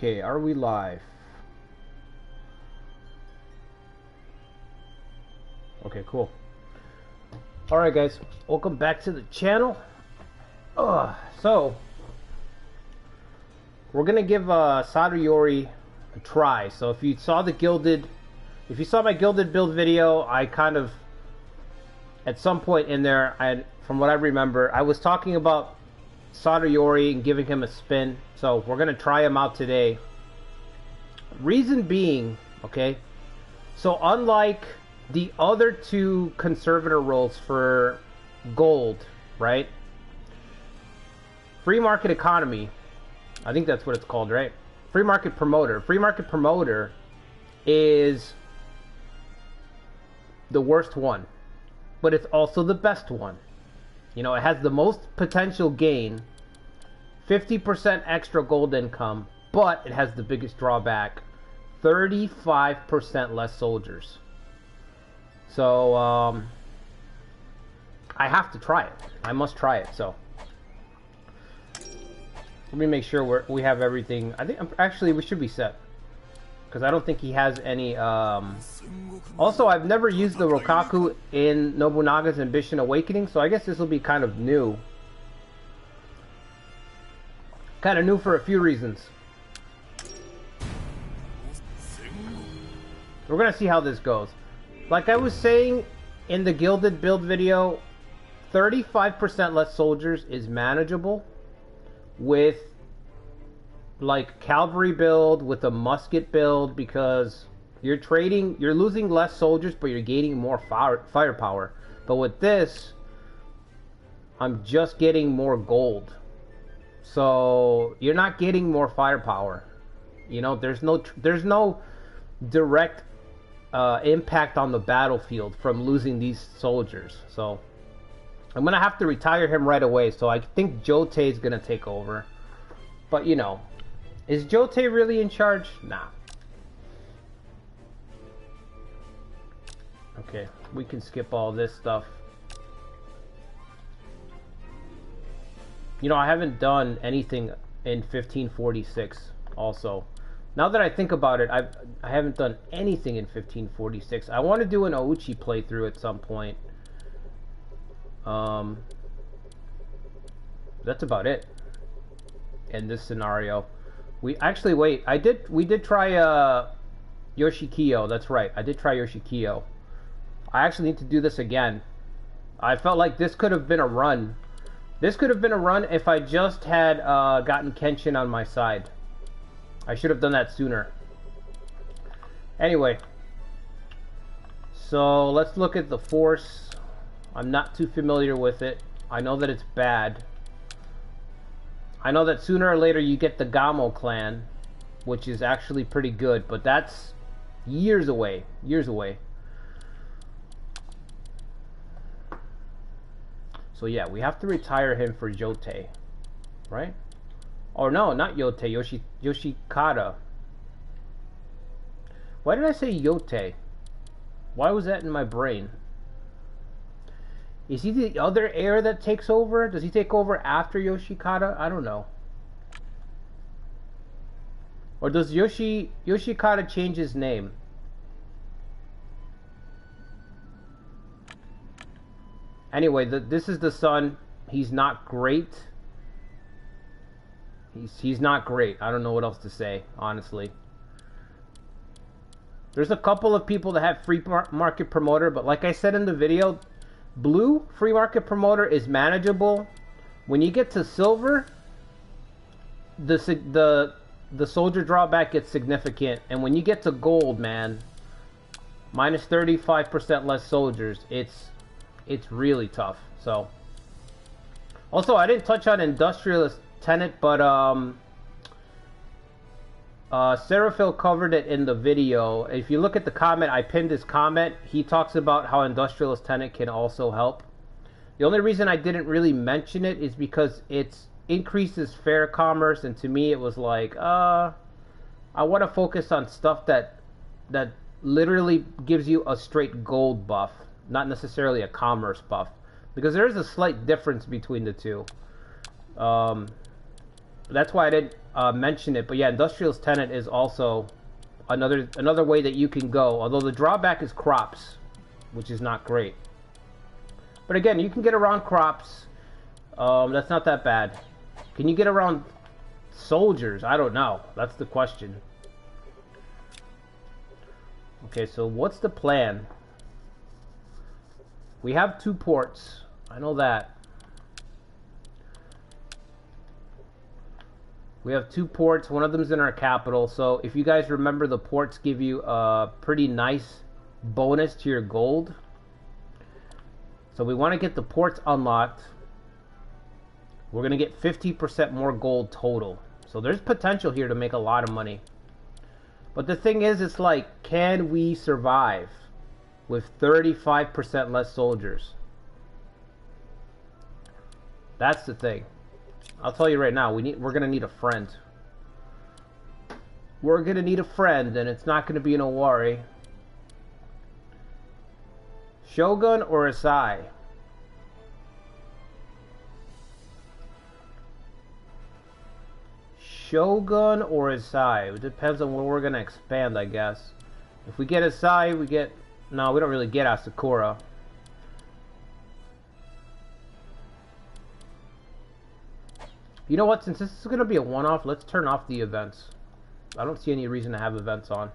Okay, are we live? Okay, cool. Alright guys, welcome back to the channel. So, we're gonna give Sadayori a try. So if you saw the Gilded, if you saw my Gilded build video, I kind of, at some point in there, from what I remember, I was talking about Sadayori and giving him a spin. So we're gonna try him out today. Reason being, okay, so unlike the other two conservator roles for gold, right? Free market economy, I think that's what it's called, right? Free market promoter. Free market promoter is the worst one, but it's also the best one. You know, it has the most potential gain, 50% extra gold income, but it has the biggest drawback, 35% less soldiers. So, I have to try it. I must try it, so. Let me make sure we have everything. I think, actually, we should be set. Because I don't think he has any, Also, I've never used the Rokkaku in Nobunaga's Ambition Awakening, so I guess this will be kind of new. Kind of new for a few reasons. We're gonna see how this goes. Like I was saying in the Gilded build video, 35% less soldiers is manageable with like cavalry build, with a musket build, because you're losing less soldiers, but you're gaining more firepower. But with this, I'm just getting more gold. So you're not getting more firepower. You know, there's no direct impact on the battlefield from losing these soldiers. So I'm gonna have to retire him right away. So I think Jotei is gonna take over. But you know, is Jotei really in charge? Nah. Okay, we can skip all this stuff. You know, I haven't done anything in 1546 also. Now that I think about it, I haven't done anything in 1546. I want to do an Ouchi playthrough at some point. That's about it in this scenario. We actually, wait, we did try Yoshikiyo. That's right, I did try Yoshikiyo. I actually need to do this again. I felt like this could have been a run. This could have been a run if I just had gotten Kenshin on my side. I should have done that sooner. Anyway, so let's look at the force. I'm not too familiar with it. I know that it's bad. I know that sooner or later you get the Gamo clan, which is actually pretty good, but that's years away. Years away. So yeah, we have to retire him for Jotei, right? Or no, not Yotei, Yoshikata. Why did I say Yotei? Why was that in my brain? Is he the other heir that takes over? Does he take over after Yoshikata? I don't know. Or does Yoshikata change his name? Anyway, this is the son. He's not great. He's not great. I don't know what else to say, honestly. There's a couple of people that have free market promoter, but like I said in the video, blue free market promoter is manageable. When you get to silver, the soldier drawback gets significant, and when you get to gold, man, minus 35% less soldiers, it's really tough. So, also I didn't touch on industrialist tenant, but Seraphil covered it in the video. If you look at the comment, I pinned his comment. He talks about how industrialist tenant can also help. The only reason I didn't really mention it is because it increases fair commerce, and to me it was like, I want to focus on stuff that literally gives you a straight gold buff, not necessarily a commerce buff, because there is a slight difference between the two. That's why mention it, but yeah, Industrial's Tenant is also another way that you can go. Although the drawback is crops, which is not great. But again, you can get around crops. That's not that bad. Can you get around soldiers? I don't know. That's the question. Okay, so what's the plan? We have 2 ports. I know that. We have 2 ports. One of them's in our capital. So if you guys remember, the ports give you a pretty nice bonus to your gold. So we want to get the ports unlocked. We're going to get 50% more gold total. So there's potential here to make a lot of money. But the thing is, it's like, can we survive with 35% less soldiers? That's the thing. I'll tell you right now, we're gonna need a friend. We're gonna need a friend, and it's not gonna be an Owari. Shogun or Asai? Shogun or Asai? It depends on where we're gonna expand, I guess. If we get Asai, we get... No, we don't really get Asakura. You know what? Since this is gonna be a one-off, let's turn off the events. I don't see any reason to have events on.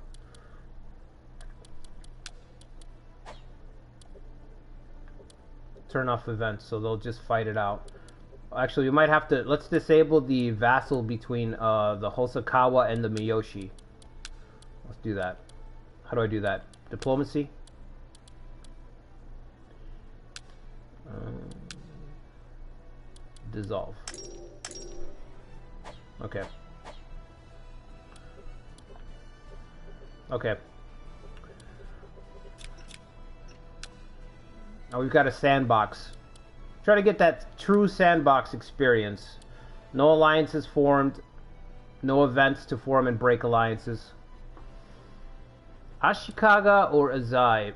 Turn off events, so they'll just fight it out. Actually, we might have to... Let's disable the vassal between the Hosokawa and the Miyoshi. Let's do that. How do I do that? Diplomacy? Dissolve. Okay. Okay. Now we've got a sandbox. Try to get that true sandbox experience. No alliances formed. No events to form and break alliances. Ashikaga or Azai?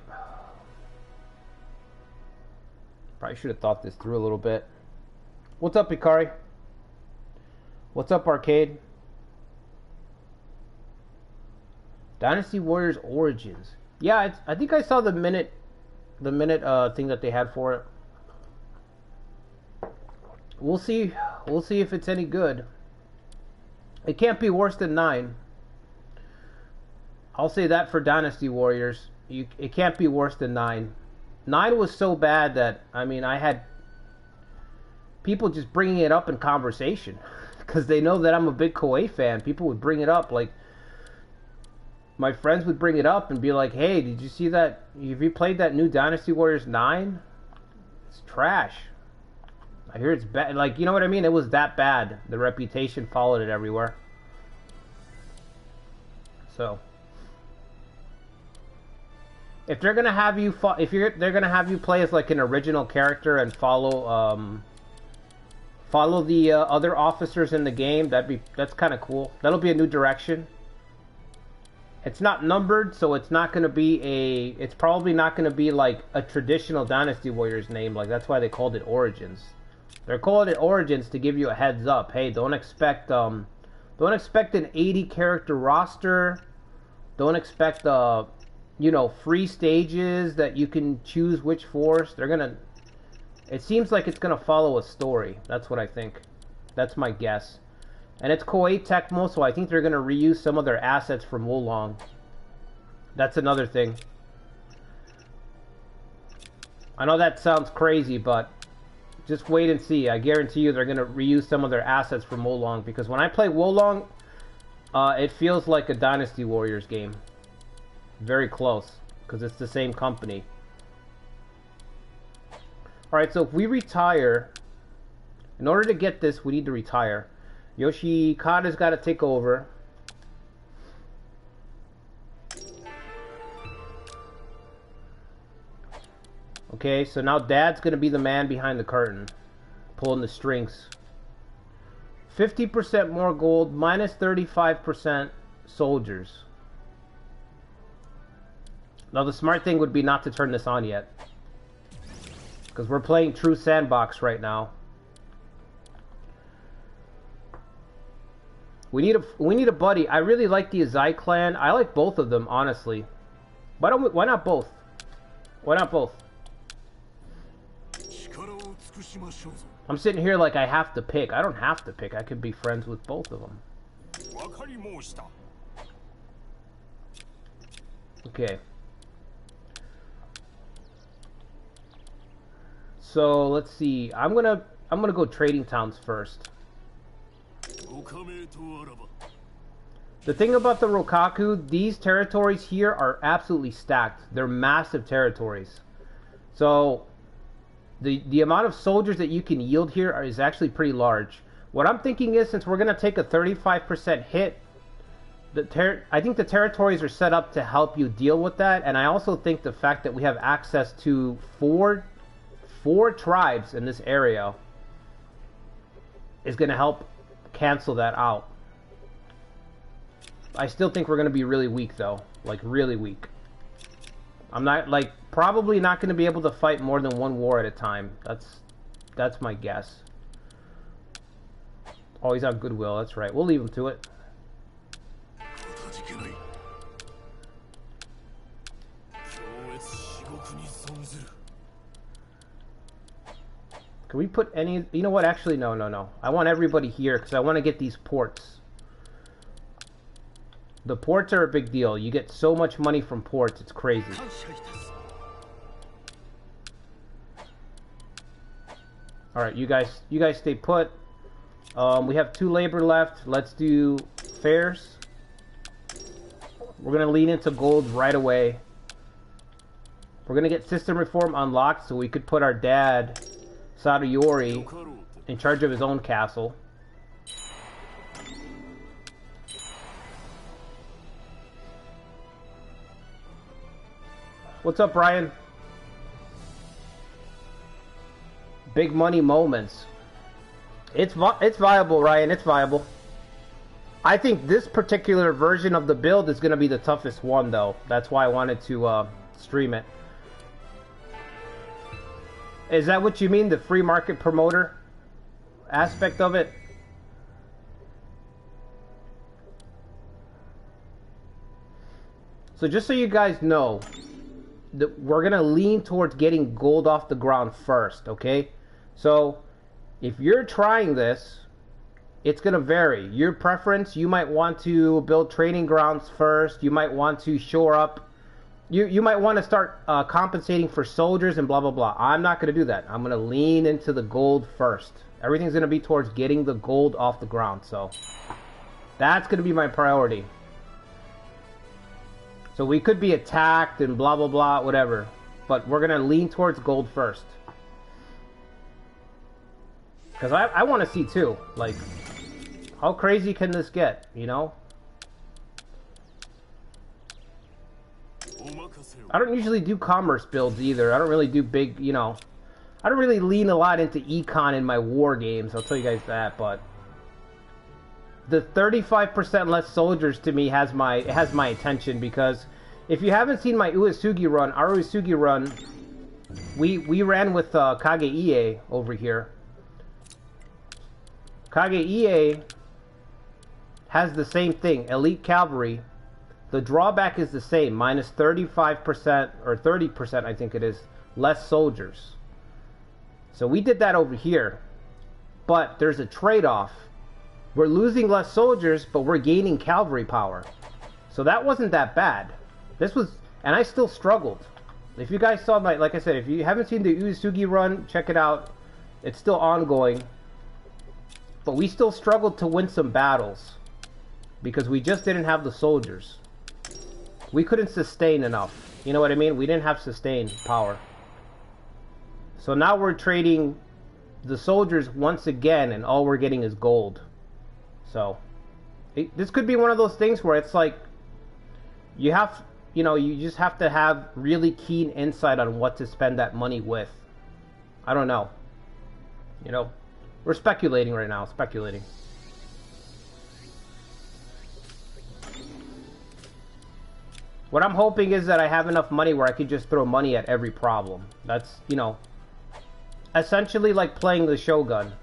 Probably should have thought this through a little bit. What's up, Ikari? What's up, Arcade? Dynasty Warriors Origins. Yeah, I think I saw the minute thing that they had for it. We'll see. We'll see if it's any good. It can't be worse than 9. I'll say that for Dynasty Warriors. It can't be worse than 9. 9 was so bad that, I mean, I had people just bringing it up in conversation. Because they know that I'm a big Koei fan. People would bring it up, like... My friends would bring it up and be like, hey, did you see that? Have you played that new Dynasty Warriors 9? It's trash. I hear it's bad. Like, you know what I mean? It was that bad. The reputation followed it everywhere. So... If they're gonna have you, they're gonna have you play as like an original character and follow the other officers in the game, that's kind of cool. That'll be a new direction. It's not numbered, so it's not gonna be it's probably not gonna be like a traditional Dynasty Warriors name. Like that's why they called it Origins. They're calling it Origins to give you a heads up. Hey, don't expect an 80 character roster. Don't expect you know, free stages that you can choose which force. It seems like it's gonna follow a story. That's what I think. That's my guess. And it's Koei Tecmo, so I think they're gonna reuse some of their assets from Wolong. That's another thing. I know that sounds crazy, but just wait and see. I guarantee you they're gonna reuse some of their assets from Wolong, because when I play Wolong, it feels like a Dynasty Warriors game. Very close, because it's the same company. Alright, so if we retire, in order to get this, we need to retire. Yoshikada's got to take over. Okay, so now Dad's going to be the man behind the curtain, pulling the strings. 50% more gold, minus 35% soldiers. Now the smart thing would be not to turn this on yet, because we're playing true sandbox right now. We need a buddy. I really like the Azai clan. I like both of them, honestly. Why not both? Why not both? I'm sitting here like I have to pick. I don't have to pick. I could be friends with both of them. Okay. So let's see. I'm gonna go trading towns first. The thing about the Rokkaku, these territories here are absolutely stacked. They're massive territories. So the amount of soldiers that you can yield here is actually pretty large. What I'm thinking is, since we're going to take a 35% hit, I think the territories are set up to help you deal with that. And I also think the fact that we have access to four tribes in this area is going to help cancel that out. I still think we're going to be really weak, though. Like, really weak. I'm not, like, probably not going to be able to fight more than one war at a time. That's my guess. Oh, he's on goodwill. That's right. We'll leave him to it. Can we put any... You know what? Actually, no. I want everybody here because I want to get these ports. The ports are a big deal. You get so much money from ports, it's crazy. Alright, you guys stay put. We have 2 labor left. Let's do fairs. We're going to lean into gold right away. We're going to get system reform unlocked so we could put our dad, Sadayori, in charge of his own castle. What's up, Brian? Big money moments. It's viable, Ryan. It's viable. I think this particular version of the build is going to be the toughest one, though. That's why I wanted to stream it. Is that what you mean? The free market promoter aspect of it? So just so you guys know, we're going to lean towards getting gold off the ground first, okay? So, if you're trying this, it's going to vary. Your preference, you might want to build training grounds first. You might want to shore up. You might want to start compensating for soldiers and blah, blah, blah. I'm not going to do that. I'm going to lean into the gold first. Everything's going to be towards getting the gold off the ground. So, that's going to be my priority. So we could be attacked and blah, blah, blah, whatever. But we're going to lean towards gold first. Because I want to see, too. Like, how crazy can this get, you know? I don't usually do commerce builds either. I don't really do big, you know... I don't really lean a lot into econ in my war games. I'll tell you guys that, but... The 35% less soldiers to me has my attention, because if you haven't seen my Uesugi run, our Uesugi run, we ran with Kage-ie over here. Kage-ie has the same thing, elite cavalry. The drawback is the same, minus 35% or 30%, I think it is, less soldiers. So we did that over here, but there's a trade-off. We're losing less soldiers, but we're gaining cavalry power. So that wasn't that bad. This was... And I still struggled. If you guys saw my... Like I said, if you haven't seen the Uesugi run, check it out. It's still ongoing. But we still struggled to win some battles. Because we just didn't have the soldiers. We couldn't sustain enough. You know what I mean? We didn't have sustained power. So now we're trading the soldiers once again, and all we're getting is gold. So, this could be one of those things where it's like, you have, you know, you just have to have really keen insight on what to spend that money with. I don't know. You know, we're speculating right now, speculating. What I'm hoping is that I have enough money where I could just throw money at every problem. That's, you know, essentially like playing the Shogun.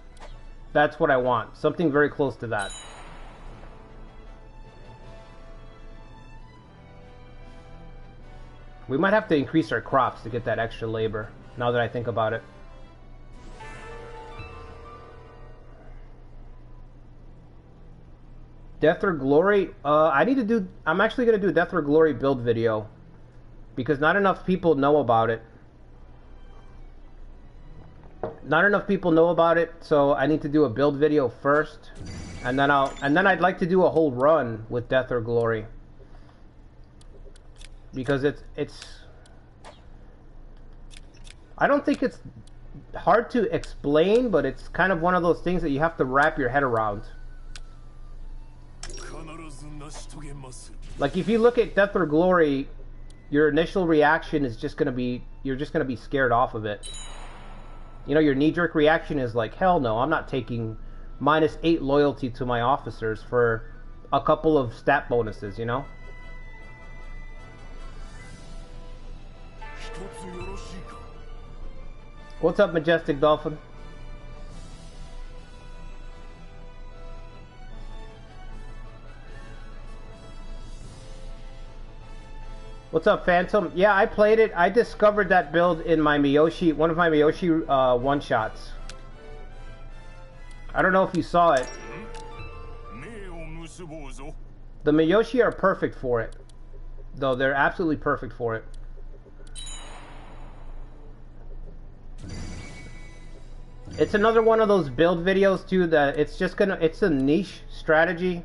That's what I want. Something very close to that. We might have to increase our crops to get that extra labor, now that I think about it. Death or Glory? I'm actually going to do a Death or Glory build video. Because not enough people know about it. Not enough people know about it, so I need to do a build video first. And then I'd like to do a whole run with Death or Glory. Because it's I don't think it's hard to explain, but it's kind of one of those things that you have to wrap your head around. Like if you look at Death or Glory, your initial reaction is just gonna be, you're just gonna be scared off of it. You know, your knee-jerk reaction is like, hell no, I'm not taking -8 loyalty to my officers for a couple of stat bonuses, you know? What's up, Majestic Dolphin? What's up, Phantom? Yeah, I played it. I discovered that build in my Miyoshi, one of my Miyoshi one-shots. I don't know if you saw it. The Miyoshi are perfect for it. Though, they're absolutely perfect for it. It's another one of those build videos, too, that it's a niche strategy.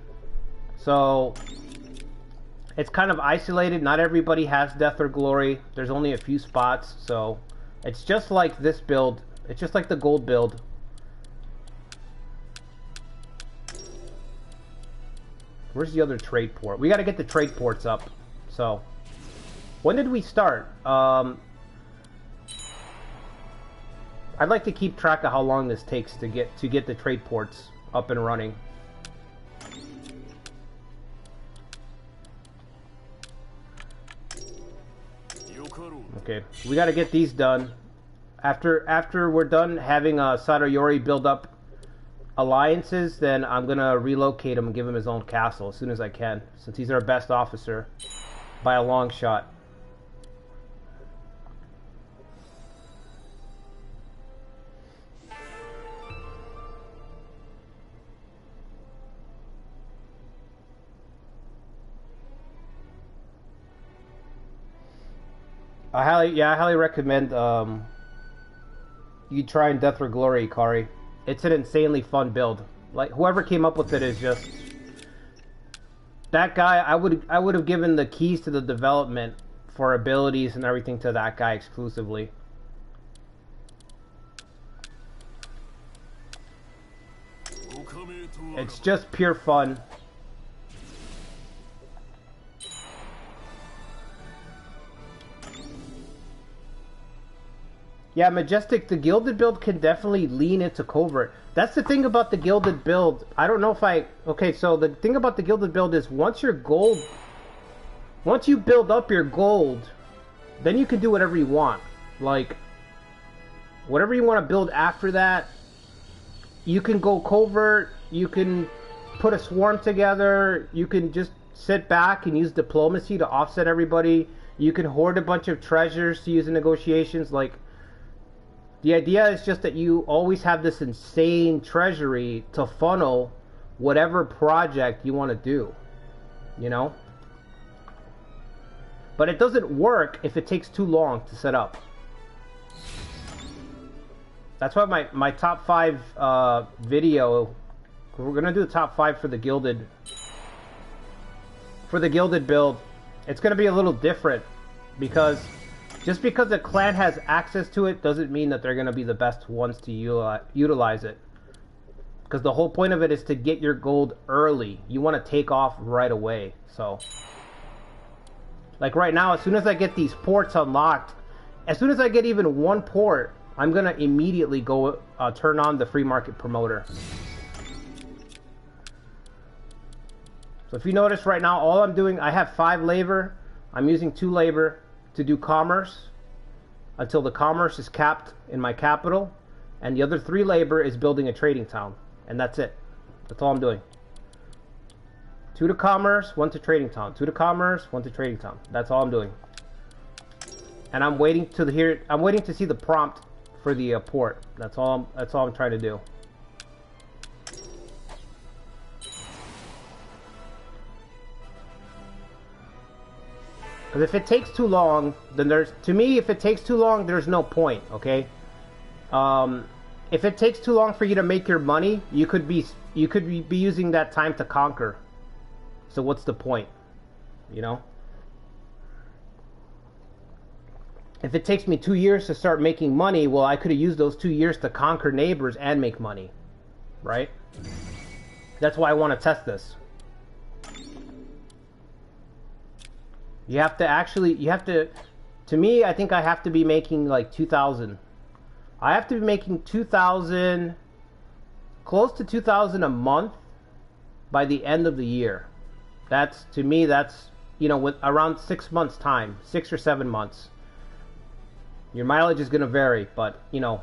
So it's kind of isolated. Not everybody has Death or Glory. There's only a few spots, so it's just like this build. It's just like the gold build. Where's the other trade port? We got to get the trade ports up. So, when did we start? I'd like to keep track of how long this takes to get the trade ports up and running. Okay, we got to get these done. After we're done having Sadayori build up alliances, then I'm gonna relocate him and give him his own castle as soon as I can, since he's our best officer by a long shot. I highly recommend you try and Death or Glory, Kari. It's an insanely fun build. Like, whoever came up with it is just... That guy, I would have given the keys to the development for abilities and everything to that guy exclusively. It's just pure fun. Yeah, Majestic, the Gilded build can definitely lean into Covert. That's the thing about the Gilded build. I don't know if okay, so the thing about the Gilded build is once you build up your gold, then you can do whatever you want. Like, whatever you want to build after that, you can go Covert, you can put a swarm together, you can just sit back and use diplomacy to offset everybody, you can hoard a bunch of treasures to use in negotiations. Like, the idea is just that you always have this insane treasury to funnel whatever project you want to do, you know? But it doesn't work if it takes too long to set up. That's why my top 5 video, we're going to do the top 5 for the Gilded. For the Gilded build, it's going to be a little different because... Just because a clan has access to it doesn't mean that they're going to be the best ones to utilize it. Because the whole point of it is to get your gold early. You want to take off right away. So, like right now, as soon as I get these ports unlocked, as soon as I get even one port, I'm going to immediately go turn on the free market promoter. So if you notice right now, all I'm doing, I have 5 labor. I'm using 2 labor to do commerce until the commerce is capped in my capital, and the other 3 labor is building a trading town, and that's it. That's all I'm doing. 2 to commerce, 1 to trading town. 2 to commerce, 1 to trading town. That's all I'm doing. and I'm waiting to hear. I'm waiting to see the prompt for the port. That's all I'm trying to do. Because if it takes too long, then if it takes too long, there's no point. Okay. If it takes too long for you to make your money, you could be using that time to conquer. So what's the point? You know? If it takes me 2 years to start making money, well, I could have used those 2 years to conquer neighbors and make money. Right? That's why I want to test this. You have to, to me, I think I have to be making like 2,000. I have to be making 2,000, close to 2,000 a month by the end of the year. That's, to me, that's, you know, with around 6 months time, 6 or 7 months. Your mileage is going to vary, but, you know,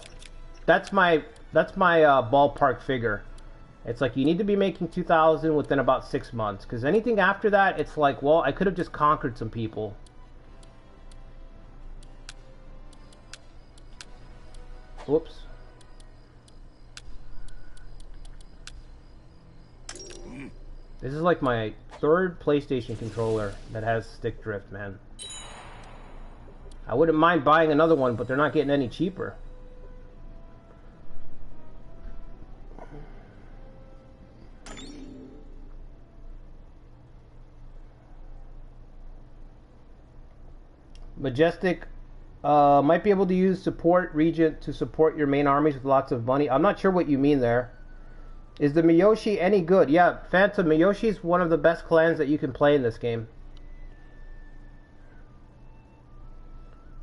that's my ballpark figure. It's like you need to be making 2,000 within about 6 months, because anything after that, it's like, well, I could have just conquered some people. Whoops. This is like my 3rd PlayStation controller that has stick drift, man. I wouldn't mind buying another one, but they're not getting any cheaper. Majestic might be able to use support regent to support your main armies with lots of money. I'm not sure what you mean there. Is the Miyoshi any good? Yeah, Phantom, Miyoshi is one of the best clans that you can play in this game.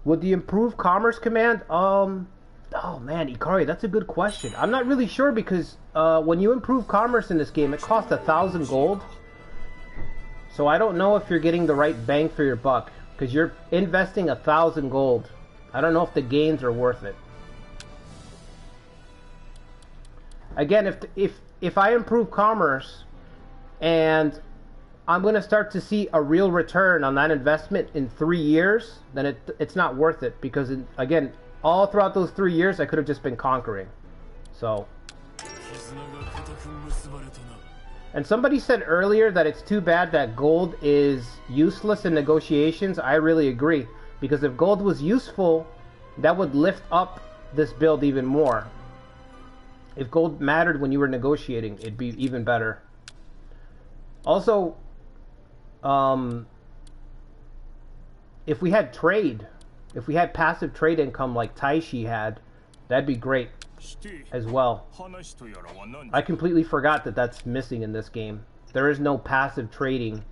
Would the improved commerce command? Oh man, Ikari, that's a good question. I'm not really sure because when you improve commerce in this game, it costs 1,000 gold. So I don't know if you're getting the right bang for your buck. Because you're investing 1,000 gold. I don't know if the gains are worth it. Again, if I improve commerce and I'm going to start to see a real return on that investment in 3 years, then it's not worth it. Because, again, all throughout those 3 years, I could have just been conquering. So. And somebody said earlier that it's too bad that gold is useless in negotiations. I really agree. Because if gold was useful, that would lift up this build even more. If gold mattered when you were negotiating, it'd be even better. Also, if we had trade, if we had passive trade income like Taishi had, that'd be great as well. I completely forgot that that's missing in this game. There is no passive trading.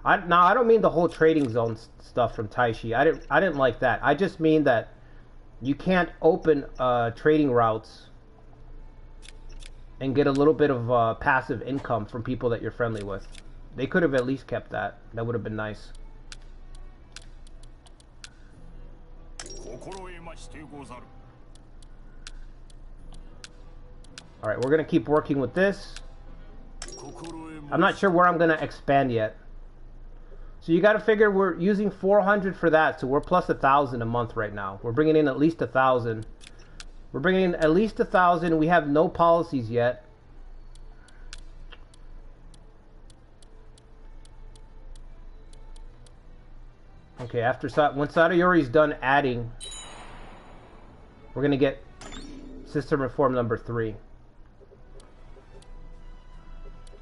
Now I don't mean the whole trading zone stuff from Taishi. I didn't like that. I just mean that you can't open trading routes and get a little bit of passive income from people that you're friendly with. They could have at least kept that. That would have been nice. Alright, we're going to keep working with this. I'm not sure where I'm going to expand yet. So you got to figure we're using 400 for that, so we're plus 1,000 a month right now. We're bringing in at least 1,000. We're bringing in at least 1,000. We have no policies yet. Okay, when Sadayori's done adding, we're going to get system reform number 3.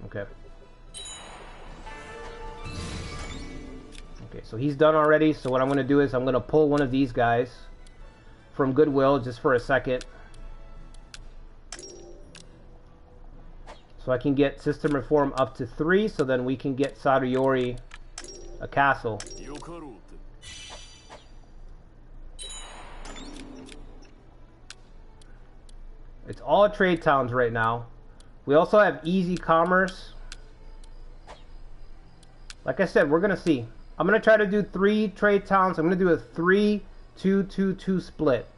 Okay. Okay, so he's done already. So what I'm going to do is I'm going to pull one of these guys from Goodwill just for a second. So I can get system reform up to 3. So then we can get Sadayori a castle. It's all trade towns right now. We also have easy commerce. Like I said, we're going to see. I'm going to try to do 3 trade towns. I'm going to do a 3-2-2-2 split.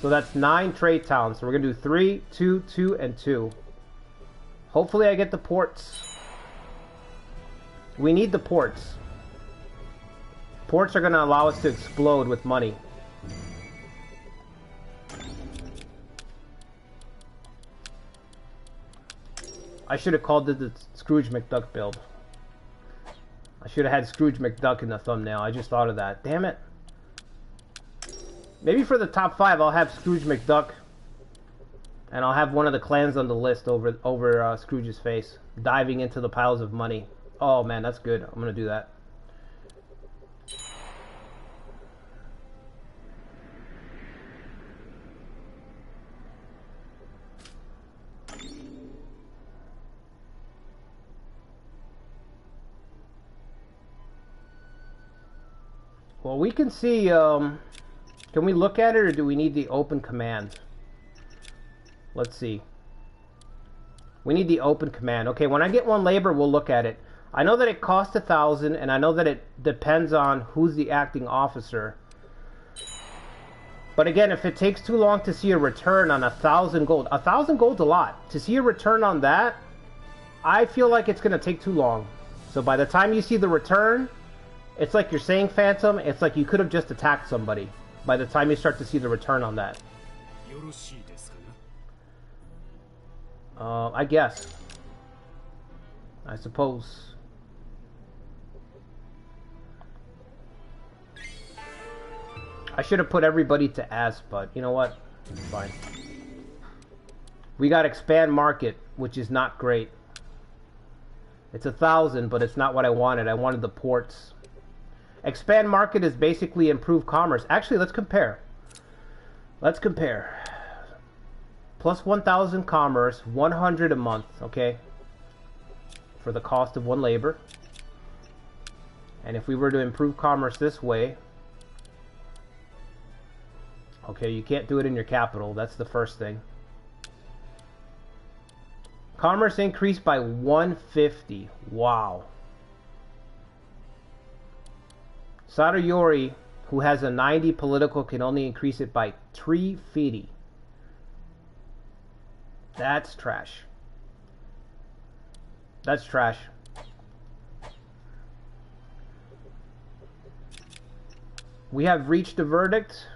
So that's 9 trade towns. So we're going to do 3, 2, 2, and 2. Hopefully I get the ports. We need the ports. Ports are going to allow us to explode with money. I should have called it the Scrooge McDuck build. I should have had Scrooge McDuck in the thumbnail. I just thought of that. Damn it. Maybe for the top 5, I'll have Scrooge McDuck. And I'll have one of the clans on the list over Scrooge's face. Diving into the piles of money. Oh man, that's good. I'm going to do that. Well, we can see, can we look at it or do we need the open command? Let's see. We need the open command. Okay, when I get one labor, we'll look at it. I know that it costs 1,000 and I know that it depends on who's the acting officer. But again, if it takes too long to see a return on 1,000 gold, 1,000 gold's a lot. To see a return on that, I feel like it's going to take too long. So by the time you see the return, it's like you're saying, Phantom, it's like you could have just attacked somebody by the time you start to see the return on that. I guess. I suppose. I should have put everybody to S, but you know what? It's fine. We got expand market, which is not great. It's 1,000, but it's not what I wanted. I wanted the ports. Expand market is basically improved commerce. Actually, let's compare. Let's compare. Plus 1,000 commerce, 100 a month, okay? For the cost of one labor. And if we were to improve commerce this way... Okay, you can't do it in your capital. That's the first thing. Commerce increased by 150. Wow. Sadayori, who has a 90 political, can only increase it by 350. That's trash. That's trash. We have reached a verdict.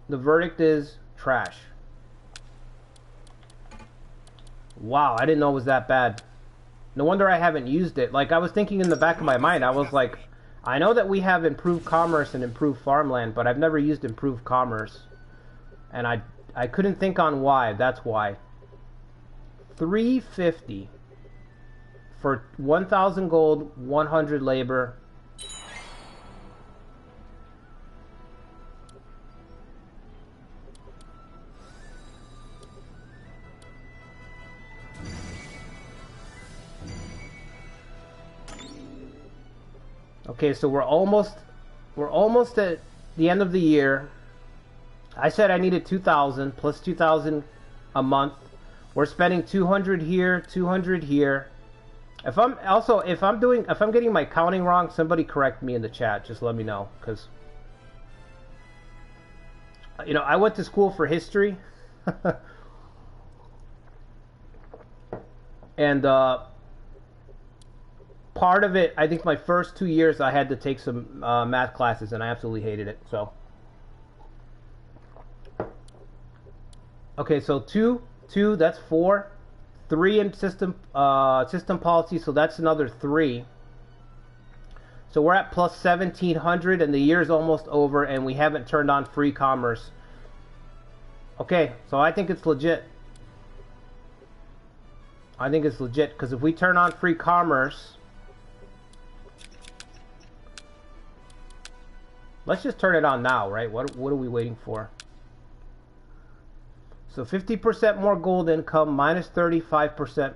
The verdict is trash. Wow, I didn't know it was that bad. No wonder I haven't used it. Like, I was thinking in the back of my mind, I was like, I know that we have improved commerce and improved farmland, but I've never used improved commerce. And I couldn't think on why. That's why. 350 for 1,000 gold, 100 labor. Okay, so we're almost at the end of the year. I said I needed 2,000 plus 2,000 a month. We're spending 200 here, 200 here. If I'm getting my counting wrong, somebody correct me in the chat. Just let me know, because you know, I went to school for history. And part of it, I think my first 2 years I had to take some math classes, and I absolutely hated it. So okay, so two, that's 4. 3 in system policy, so that's another 3. So we're at plus 1,700, and the year's almost over, and we haven't turned on free commerce. Okay, so I think it's legit. I think it's legit, because if we turn on free commerce, let's just turn it on now, right? What are we waiting for? So 50% more gold income, minus 35%,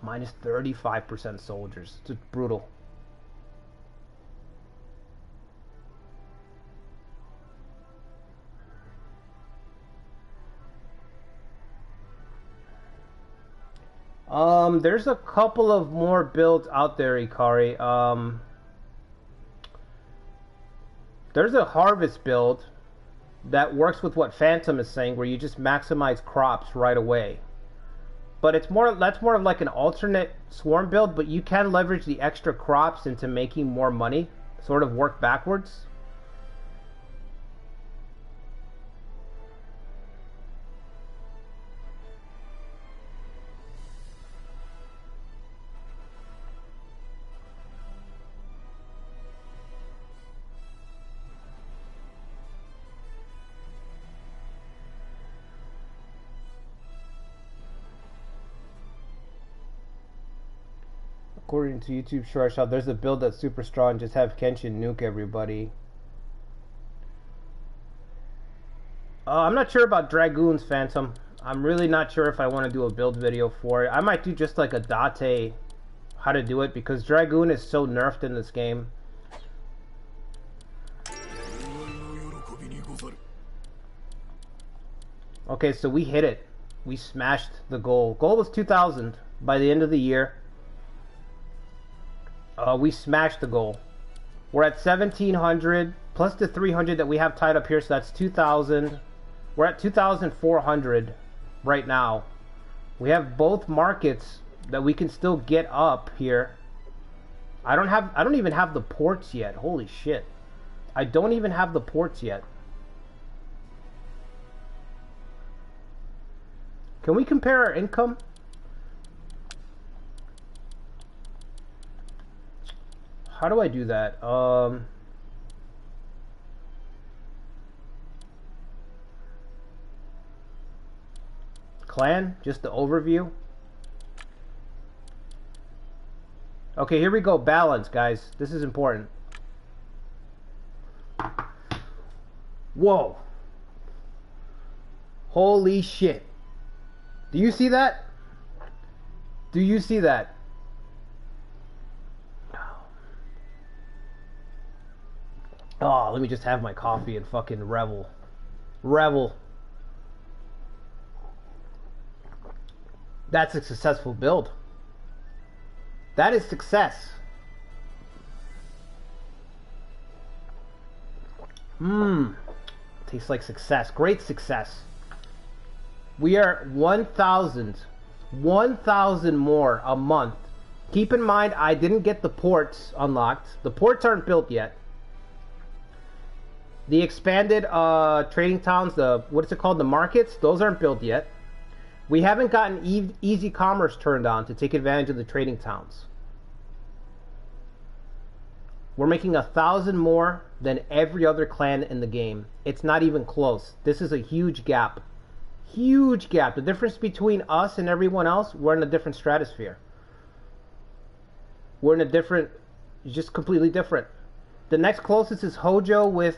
minus 35% soldiers. It's brutal. There's a couple of more builds out there, Ikari. There's a harvest build that works with what Phantom is saying, where you just maximize crops right away. But that's more of like an alternate swarm build, but you can leverage the extra crops into making more money. sort of work backwards. According to YouTube Short Shot, there's a build that's super strong. Just have Kenshin nuke everybody. I'm not sure about Dragoons, Phantom. I'm really not sure if I want to do a build video for it. I might do just like a Date, how to do it, because Dragoon is so nerfed in this game. Okay, so we hit it. We smashed the goal. Goal was 2,000 by the end of the year. We smashed the goal. We're at 1,700 plus the 300 that we have tied up here, so that's 2,000. We're at 2,400 right now. We have both markets that we can still get up here. I don't even have the ports yet. Holy shit. I don't even have the ports yet. Can we compare our income? How do I do that? Clan, just the overview. Okay, here we go. Balance, guys. This is important. Whoa. Holy shit. Do you see that? Do you see that? Oh, let me just have my coffee and fucking revel. Revel. That's a successful build. That is success. Tastes like success. Great success. We are 1,000 more a month. Keep in mind, I didn't get the ports unlocked. The ports aren't built yet. The expanded trading towns, what is it called? The markets, those aren't built yet. We haven't gotten easy commerce turned on to take advantage of the trading towns. We're making 1,000 more than every other clan in the game. It's not even close. This is a huge gap. Huge gap. The difference between us and everyone else, we're in a different stratosphere. We're in a different, just completely different. The next closest is Hojo with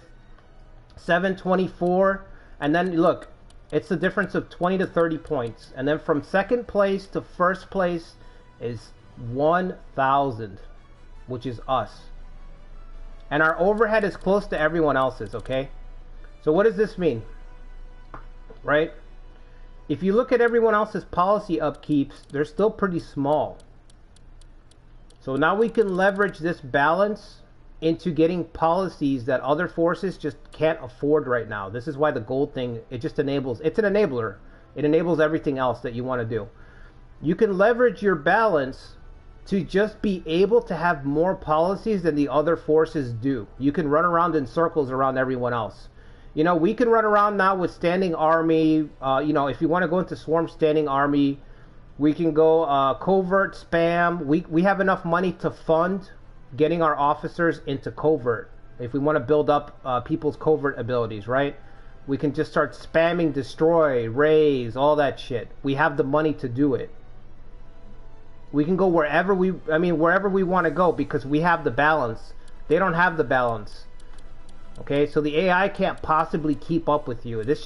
724, and then look, it's a difference of 20 to 30 points, and then from second place to first place is 1,000, which is us, and our overhead is close to everyone else's. Okay, so what does this mean, right? If you look at everyone else's policy upkeeps, they're still pretty small. So now we can leverage this balance into getting policies that other forces just can't afford right now. This is why the gold thing, it just enables, it's an enabler. It enables everything else that you want to do. You can leverage your balance to just be able to have more policies than the other forces do. You can run around in circles around everyone else. You know, we can run around now with standing army. You know, if you want to go into swarm standing army, we can go covert spam. We have enough money to fund getting our officers into covert. If we want to build up people's covert abilities, right? We can just start spamming destroy, raise, all that shit. We have the money to do it. We can go wherever wherever we want to go because we have the balance. They don't have the balance. Okay, so the AI can't possibly keep up with you. This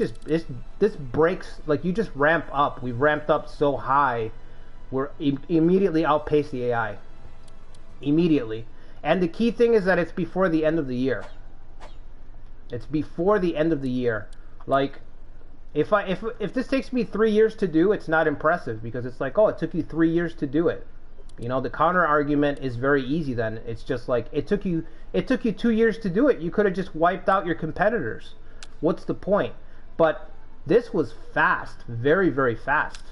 breaks, like, you just ramp up. We've ramped up so high, we're immediately outpace the AI. Immediately. And the key thing is that it's before the end of the year. It's before the end of the year. Like, if this takes me 3 years to do, it's not impressive because it's like, oh, it took you 3 years to do it. You know, the counter argument is very easy then. It's just like, it took you 2 years to do it. You could have just wiped out your competitors. What's the point? But this was fast. Very, very fast.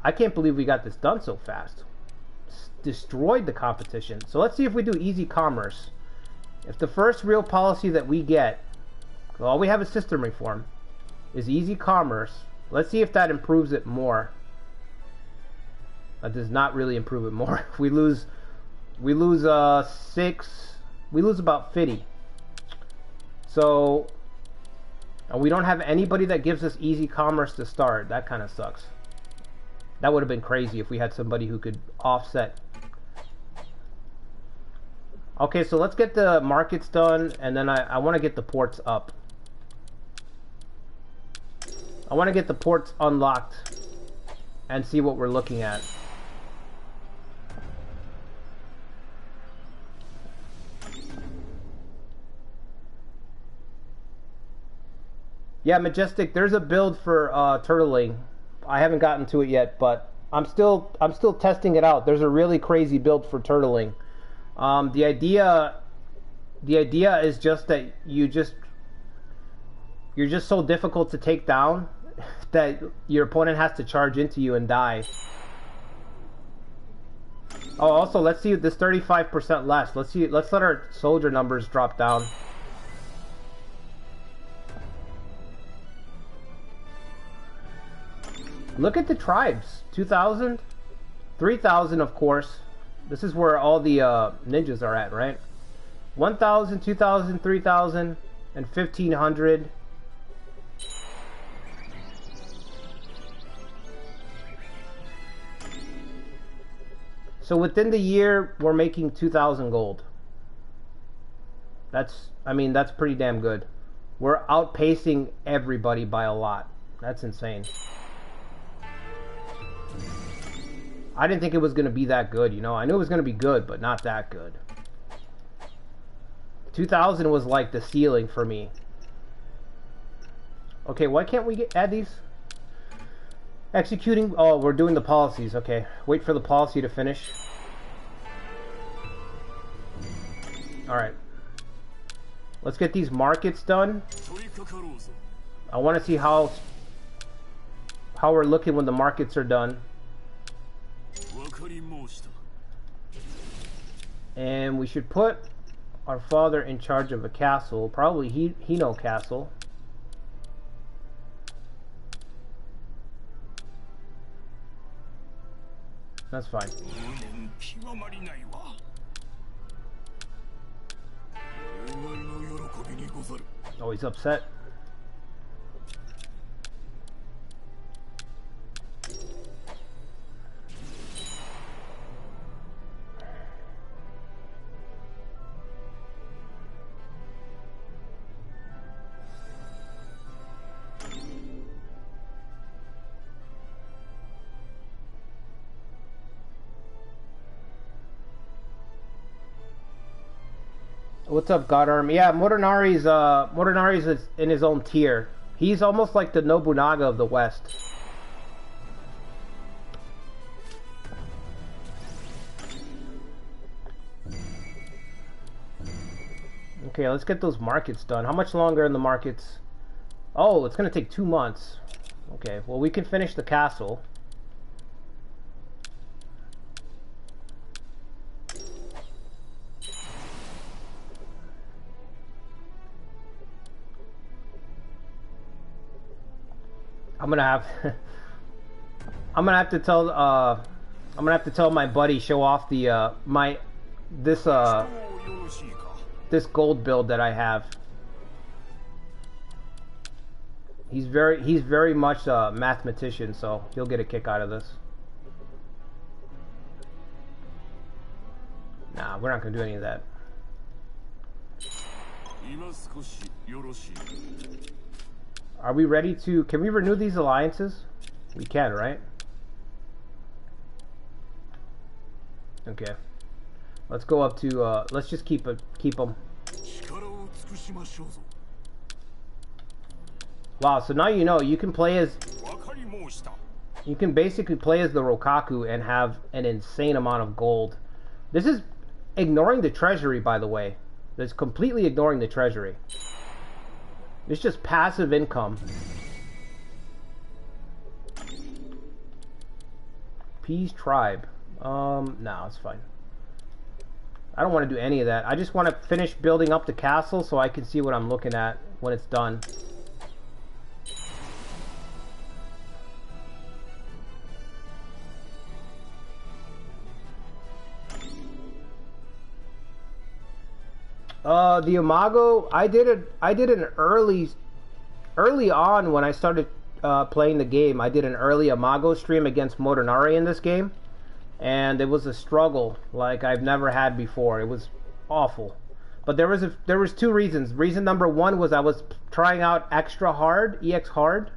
I can't believe we got this done so fast. destroyed the competition. So let's see if we do easy commerce. If the first real policy that we get, all we have is system reform, is easy commerce. Let's see if that improves it more. That does not really improve it more. We lose 6. We lose about 50. So, and we don't have anybody that gives us easy commerce to start. That kind of sucks. That would have been crazy if we had somebody who could offset. Okay, so let's get the markets done, and then I want to get the ports up. I want to get the ports unlocked and see what we're looking at. Yeah, Majestic, there's a build for turtling. I haven't gotten to it yet, but I'm still testing it out. There's a really crazy build for turtling. The idea is just that you're just so difficult to take down that your opponent has to charge into you and die. Oh, also, let's see this 35% less. Let's let our soldier numbers drop down. Look at the tribes. 2,000, 3,000, of course. This is where all the ninjas are at, right? 1,000, 2,000, 3,000, and 1,500. So within the year, we're making 2,000 gold. That's pretty damn good. We're outpacing everybody by a lot. That's insane. I didn't think it was going to be that good, you know. I knew it was going to be good, but not that good. 2,000 was like the ceiling for me. Okay, why can't we add these? Executing... Oh, we're doing the policies. Okay, wait for the policy to finish. Alright. Let's get these markets done. I want to see how we're looking when the markets are done. And we should put our father in charge of a castle, probably Hino Castle. That's fine. Oh, he's upset. What's up, Godarm? Yeah, Motonari's is in his own tier. He's almost like the Nobunaga of the West. Okay, let's get those markets done. How much longer in the markets? Oh, it's gonna take 2 months. Okay, well, we can finish the castle. I'm gonna have to tell my buddy, show off the this gold build that I have. He's very much a mathematician, so he'll get a kick out of this. Nah, we're not gonna do any of that. Are we ready to... Can we renew these alliances? We can, right? Okay. Let's go up to... let's just keep them. Wow, so now you know, you can play as... You can basically play as the Rokkaku and have an insane amount of gold. This is ignoring the treasury, by the way. It's completely ignoring the treasury. It's just passive income. Peace tribe. No, it's fine. I don't want to do any of that. I just want to finish building up the castle so I can see what I'm looking at when it's done. The Imago, I did an early on when I started playing the game. I did an early Imago stream against Motonari in this game, and it was a struggle like I've never had before. It was awful, but there was two reasons. Reason number one was I was trying out extra hard, EX hard,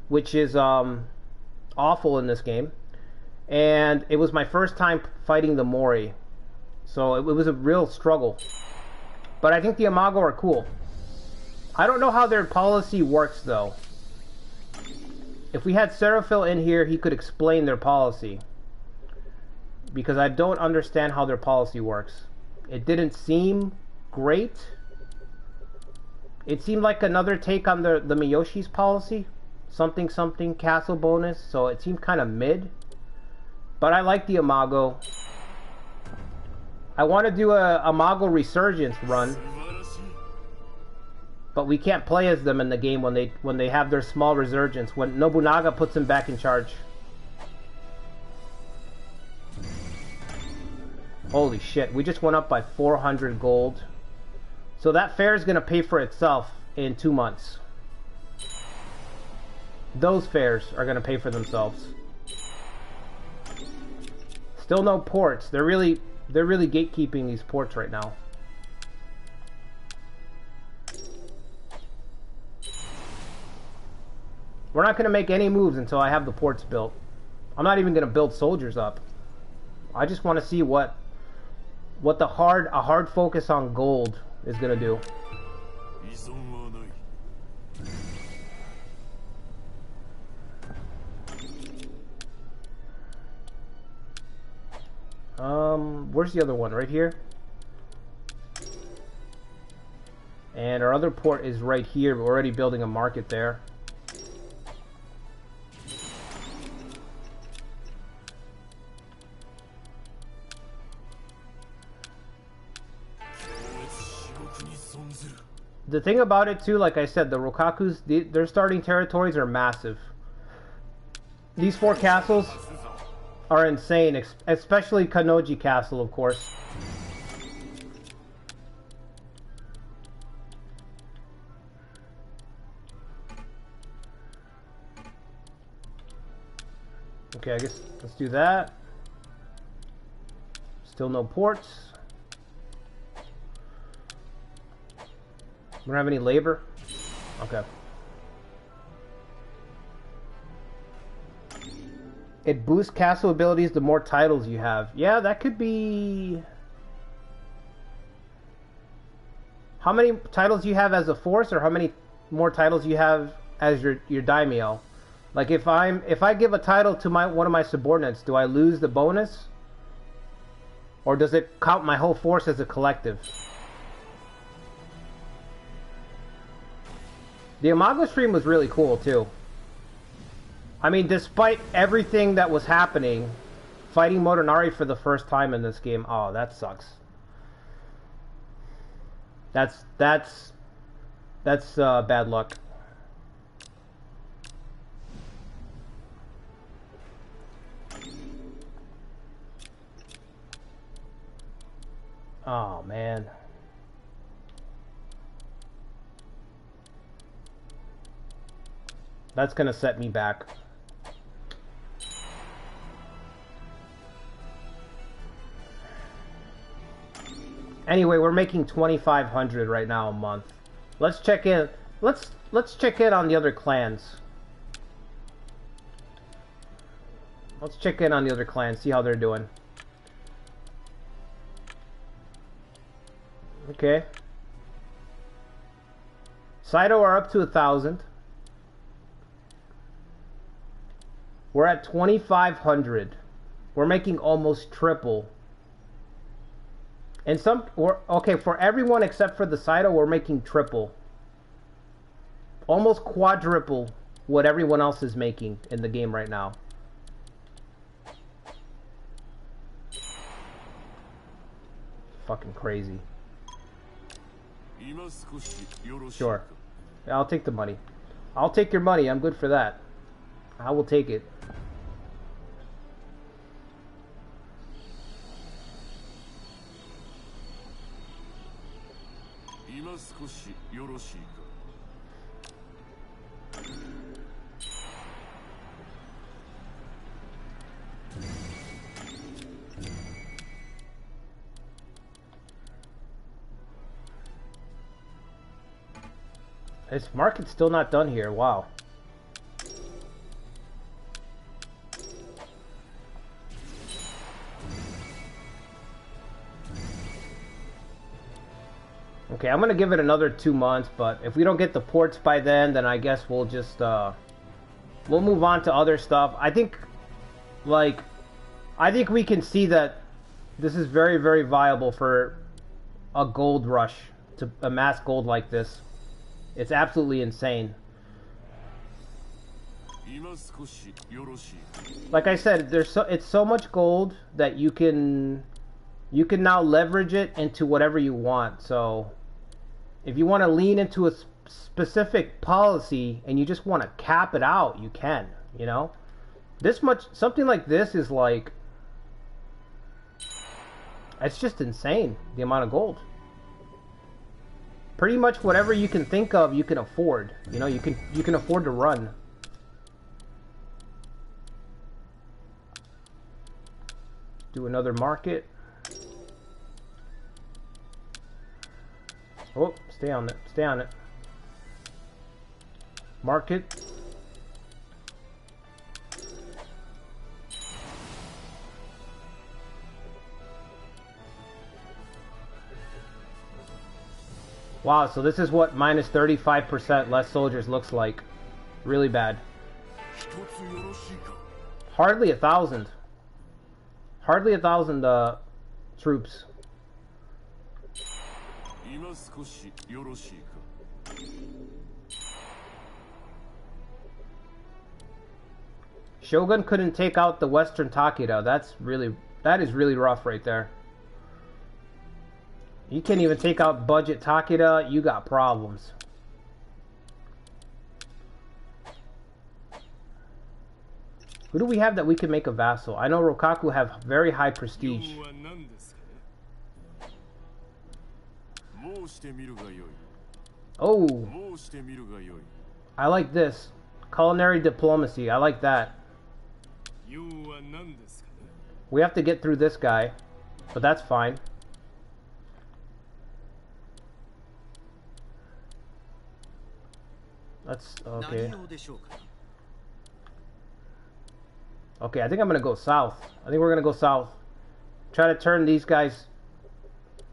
which is awful in this game, and it was my first time fighting the Mori, so it was a real struggle. But I think the Imago are cool. I don't know how their policy works, though. If we had Seraphil in here, he could explain their policy. Because I don't understand how their policy works. It didn't seem great. It seemed like another take on the Miyoshi's policy. Something something castle bonus. So it seemed kind of mid. But I like the Imago. I want to do a Imago Resurgence run, but we can't play as them in the game when they have their small resurgence, when Nobunaga puts them back in charge. Holy shit, we just went up by 400 gold. So that fair is going to pay for itself in 2 months. Those fairs are going to pay for themselves. Still no ports. They're really gatekeeping these ports right now. We're not going to make any moves until I have the ports built. I'm not even going to build soldiers up. I just want to see what a hard focus on gold is going to do. Where's the other one? Right here. And our other port is right here. We're already building a market there. The thing about it too, like I said, the Rokkaku's, their starting territories are massive. These 4 castles are insane, especially Kannoji Castle, of course. Okay, I guess let's do that. Still no ports. We don't have any labor? Okay. It boosts castle abilities the more titles you have. Yeah, that could be... How many titles you have as a force, or how many more titles you have as your daimyo? Like if I give a title to one of my subordinates, do I lose the bonus? Or does it count my whole force as a collective? The Imago stream was really cool too. I mean, despite everything that was happening, fighting Motonari for the first time in this game, oh, that sucks. That's bad luck. Oh, man. That's gonna set me back. Anyway, we're making 2,500 right now a month. Let's check in. Let's check in on the other clans. Let's check in on the other clans, see how they're doing. Okay. Saito are up to 1,000. We're at 2,500. We're making almost triple. And okay, for everyone except for the Saito, we're making triple. Almost quadruple what everyone else is making in the game right now. fucking crazy. Sure. Yeah, I'll take the money. I'll take your money. I'm good for that. I will take it. This market's still not done here. Wow. Okay, I'm gonna give it another 2 months, but if we don't get the ports by then I guess we'll just we'll move on to other stuff. I think we can see that this is very, very viable for a gold rush, to amass gold like this. It's absolutely insane. Like I said, it's so much gold that you can now leverage it into whatever you want. So if you want to lean into a specific policy and you just want to cap it out, you can, you know? This much, something like this is like, it's just insane, the amount of gold. Pretty much whatever you can think of, you can afford. You know, you can afford to run. Do another market. Oh, stay on it. Stay on it. Market. Wow, so this is what minus 35% less soldiers looks like. Really bad. Hardly 1,000. Hardly 1,000 troops. Shogun couldn't take out the Western Takeda. That is really rough right there. You can't even take out budget Takeda, you got problems. Who do we have that we can make a vassal? I know Rokkaku have very high prestige. Oh, I like this. Culinary diplomacy, I like that. We have to get through this guy, but that's fine. That's okay. Okay, I think I'm gonna go south. I think we're gonna go south. Try to turn these guys.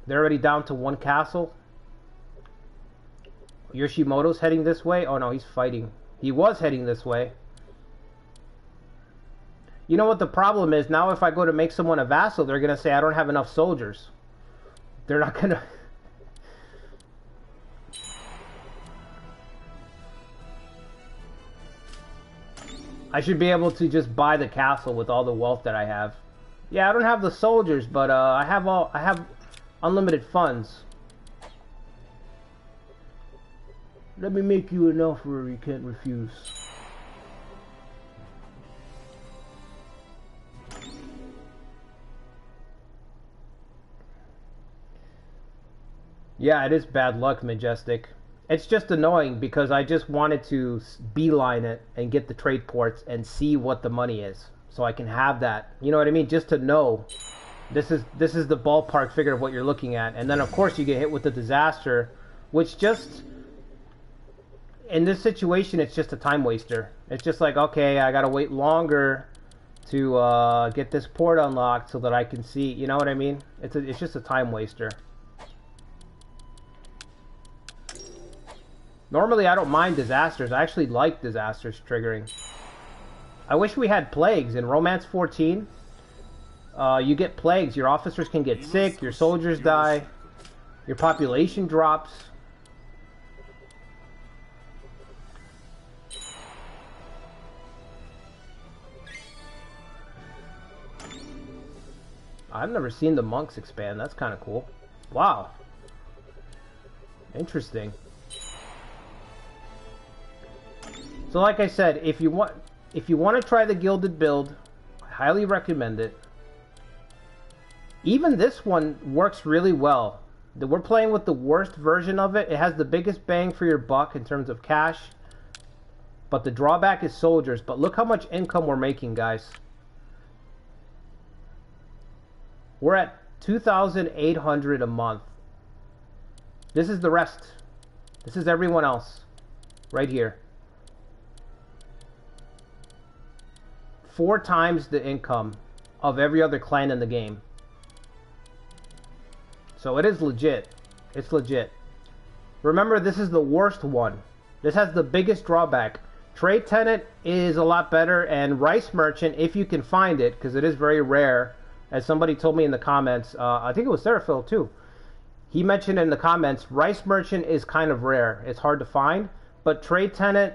They're already down to 1 castle. Yoshimoto's heading this way. Oh no, he's fighting. He was heading this way. You know what the problem is? Now if I go to make someone a vassal, they're gonna say I don't have enough soldiers. They're not gonna... I should be able to just buy the castle with all the wealth that I have. Yeah, I don't have the soldiers, but I have unlimited funds. Let me make you an offer you can't refuse. Yeah, it is bad luck, Majestic. It's just annoying because I just wanted to beeline it and get the trade ports and see what the money is, so I can have that. You know what I mean? Just to know this is the ballpark figure of what you're looking at, and then of course you get hit with the disaster, which just in this situation it's just a time waster. It's just like, okay, I gotta wait longer to get this port unlocked so that I can see. You know what I mean? It's just a time waster. Normally, I don't mind disasters. I actually like disasters triggering. I wish we had plagues. In Romance 14, you get plagues. Your officers can get sick, your soldiers die, your population drops. I've never seen the monks expand. That's kind of cool. Wow. Interesting. So like I said, if you want to try the Gilded build, I highly recommend it. Even this one works really well. We're playing with the worst version of it. It has the biggest bang for your buck in terms of cash. But the drawback is soldiers. But look how much income we're making, guys. We're at 2,800 a month. This is the rest. This is everyone else. Right here. 4 times the income of every other clan in the game. So it is legit. It's legit. Remember, this is the worst one. This has the biggest drawback. Trade Tenant is a lot better, and Rice Merchant, if you can find it, because it is very rare, as somebody told me in the comments, I think it was Seraphil too. He mentioned in the comments, Rice Merchant is kind of rare. It's hard to find, but Trade Tenant,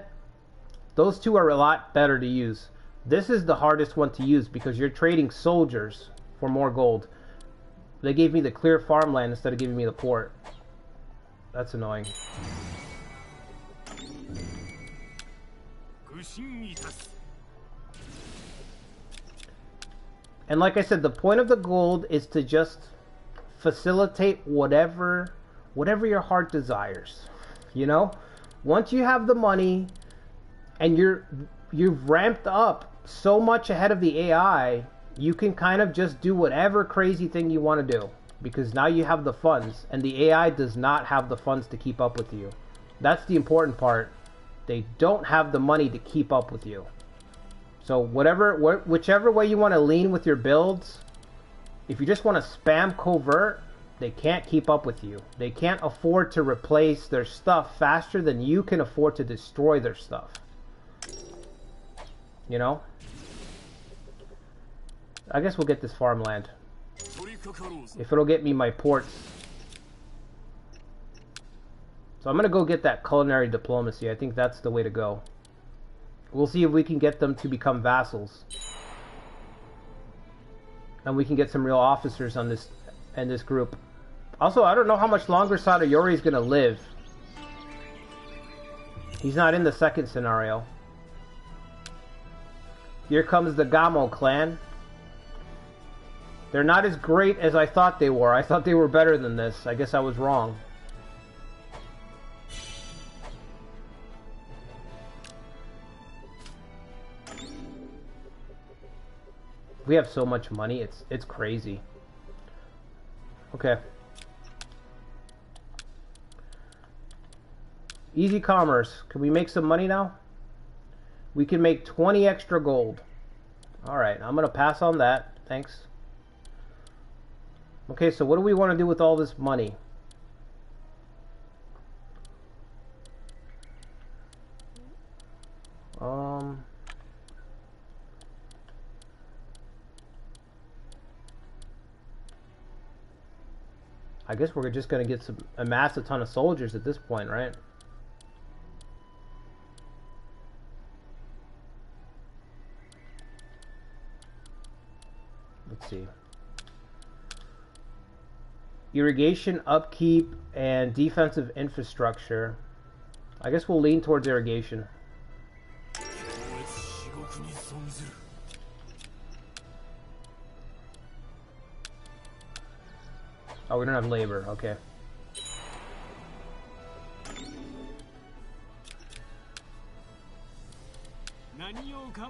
those two are a lot better to use. This is the hardest one to use because you're trading soldiers for more gold. They gave me the clear farmland instead of giving me the port. That's annoying. And like I said, the point of the gold is to just facilitate whatever your heart desires. You know? Once you have the money and you've ramped up so much ahead of the AI, you can kind of just do whatever crazy thing you want to do. Because now you have the funds, and the AI does not have the funds to keep up with you. That's the important part. They don't have the money to keep up with you. So whichever way you want to lean with your builds, if you just want to spam covert, they can't keep up with you. They can't afford to replace their stuff faster than you can afford to destroy their stuff. You know? I guess we'll get this farmland. If it'll get me my ports. So I'm going to go get that culinary diplomacy. I think that's the way to go. We'll see if we can get them to become vassals. And we can get some real officers on this in this group. Also, I don't know how much longer Sadayori is going to live. He's not in the second scenario. Here comes the Gamo clan. They're not as great as I thought they were. I thought they were better than this. I guess I was wrong. We have so much money, it's crazy. Okay. Easy commerce. Can we make some money now? We can make 20 extra gold. Alright, I'm gonna pass on that. Thanks. Okay, so what do we want to do with all this money? I guess we're just going to amass a ton of soldiers at this point, right? Let's see. Irrigation, upkeep, and defensive infrastructure. I guess we'll lean towards irrigation. Oh, we don't have labor. Okay.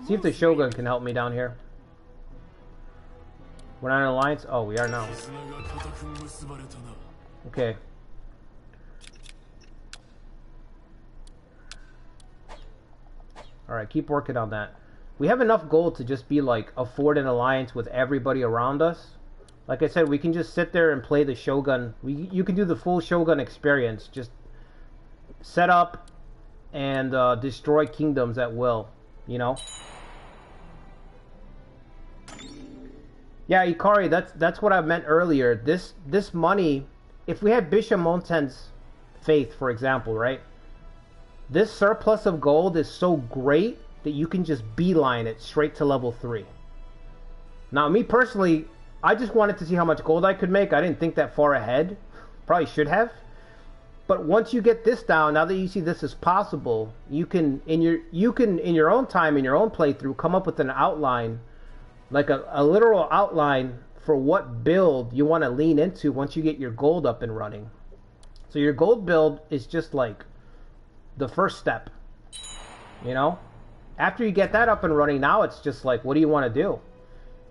See if the Shogun can help me down here. We're not in alliance? Oh, we are now. Okay. Alright, keep working on that. We have enough gold to just be like, afford an alliance with everybody around us. Like I said, we can just sit there and play the Shogun. You can do the full Shogun experience. Just set up and destroy kingdoms at will. You know? Yeah, Ikari, that's what I meant earlier. This money, if we had Bishop Monten's faith, for example, right? This surplus of gold is so great that you can just beeline it straight to level 3. Now, me personally, I just wanted to see how much gold I could make. I didn't think that far ahead. Probably should have. But once you get this down, now that you see this is possible, you can in your own time, in your own playthrough, come up with an outline, like a literal outline for what build you want to lean into once you get your gold up and running. So your gold build is just like the first step, you know? After you get that up and running, now it's just like, what do you want to do?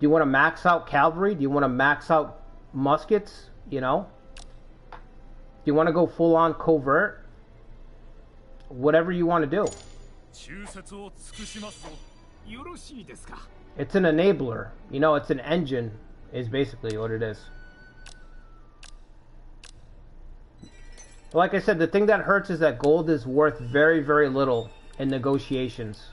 Do you want to max out cavalry? Do you want to max out muskets, you know? Do you want to go full-on covert? Whatever you want to do. It's an enabler. You know, it's an engine, is basically what it is. Like I said, the thing that hurts is that gold is worth very, very little in negotiations.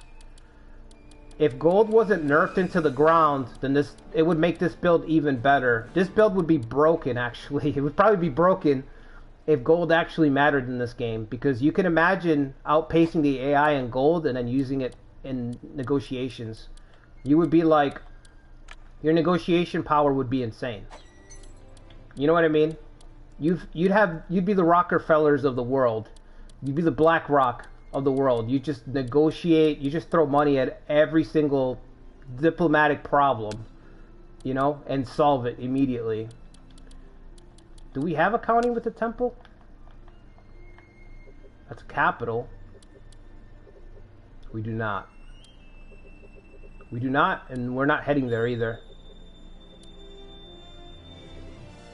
If gold wasn't nerfed into the ground, then it would make this build even better. This build would be broken, actually. It would probably be broken if gold actually mattered in this game, because you can imagine outpacing the AI in gold and then using it in negotiations. You would be like, your negotiation power would be insane. You know what I mean? You'd be the Rockefellers of the world. You'd be the BlackRock of the world. You just negotiate, you just throw money at every single diplomatic problem, you know, and solve it immediately. Do we have a county with a temple? That's a capital. We do not. We do not, and we're not heading there either.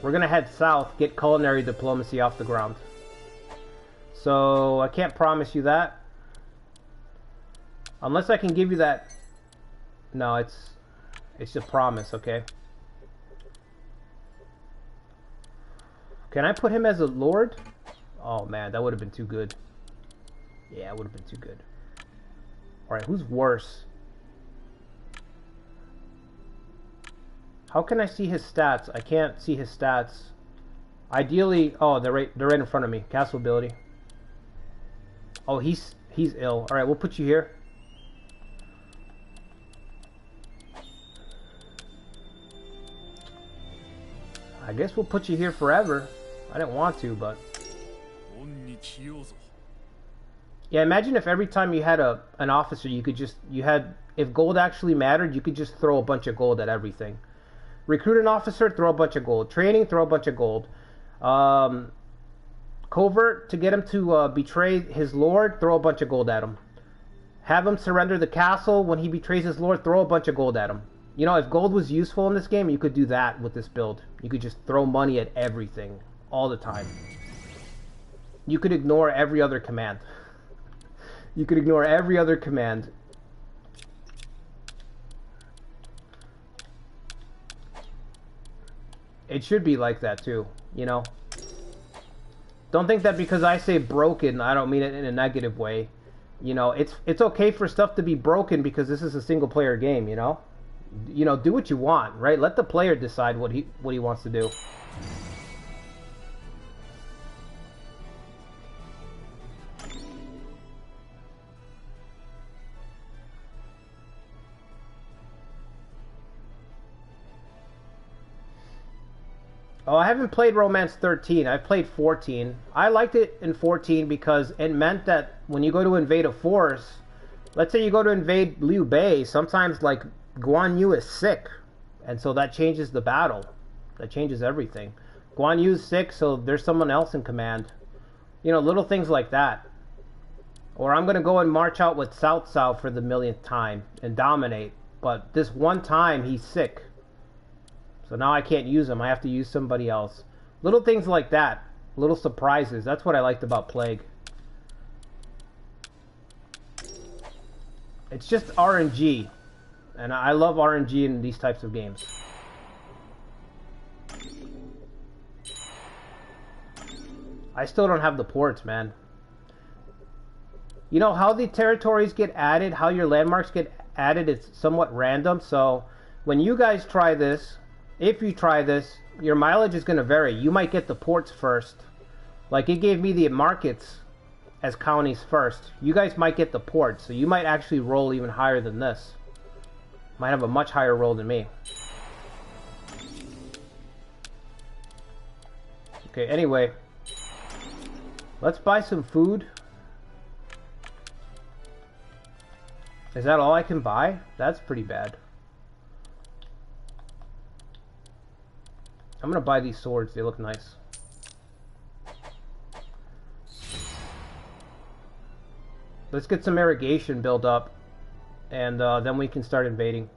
We're gonna head south, get culinary diplomacy off the ground. So, I can't promise you that. Unless I can give you that... No, it's a promise, okay? Can I put him as a lord? Oh man, that would have been too good. Yeah, it would have been too good. Alright, who's worse? How can I see his stats? I can't see his stats. Ideally, oh, they're right in front of me. Castle ability. Oh, he's ill. Alright, we'll put you here. I guess we'll put you here forever. I didn't want to, but... Yeah, imagine if every time you had an officer, you could just... If gold actually mattered, you could just throw a bunch of gold at everything. Recruit an officer, throw a bunch of gold. Training, throw a bunch of gold. Covert, to get him to betray his lord, throw a bunch of gold at him. Have him surrender the castle. When he betrays his lord, throw a bunch of gold at him. You know, if gold was useful in this game, you could do that with this build. You could just throw money at everything, all the time. You could ignore every other command. You could ignore every other command. It should be like that too, you know? Don't think that because I say broken, I don't mean it in a negative way. You know, it's okay for stuff to be broken because this is a single player game, you know? You know, do what you want, right? Let the player decide what he wants to do. Oh, I haven't played Romance 13. I've played 14. I liked it in 14 because it meant that when you go to invade a force, let's say you go to invade Liu Bei, sometimes like Guan Yu is sick, and so that changes the battle. That changes everything. Guan Yu's sick, so there's someone else in command. You know, little things like that. Or I'm going to go and march out with Cao Cao for the millionth time and dominate, but this one time he's sick. So now I can't use him. I have to use somebody else. Little things like that. Little surprises. That's what I liked about Plague. It's just RNG. And I love RNG in these types of games. I still don't have the ports, man. You know how the territories get added, how your landmarks get added, it's somewhat random. So when you guys try this, if you try this, your mileage is going to vary. You might get the ports first. Like it gave me the markets as counties first. You guys might get the ports, so you might actually roll even higher than this. Might have a much higher roll than me. Okay, anyway. Let's buy some food. Is that all I can buy? That's pretty bad. I'm gonna buy these swords. They look nice. Let's get some irrigation built up. And then we can start invading.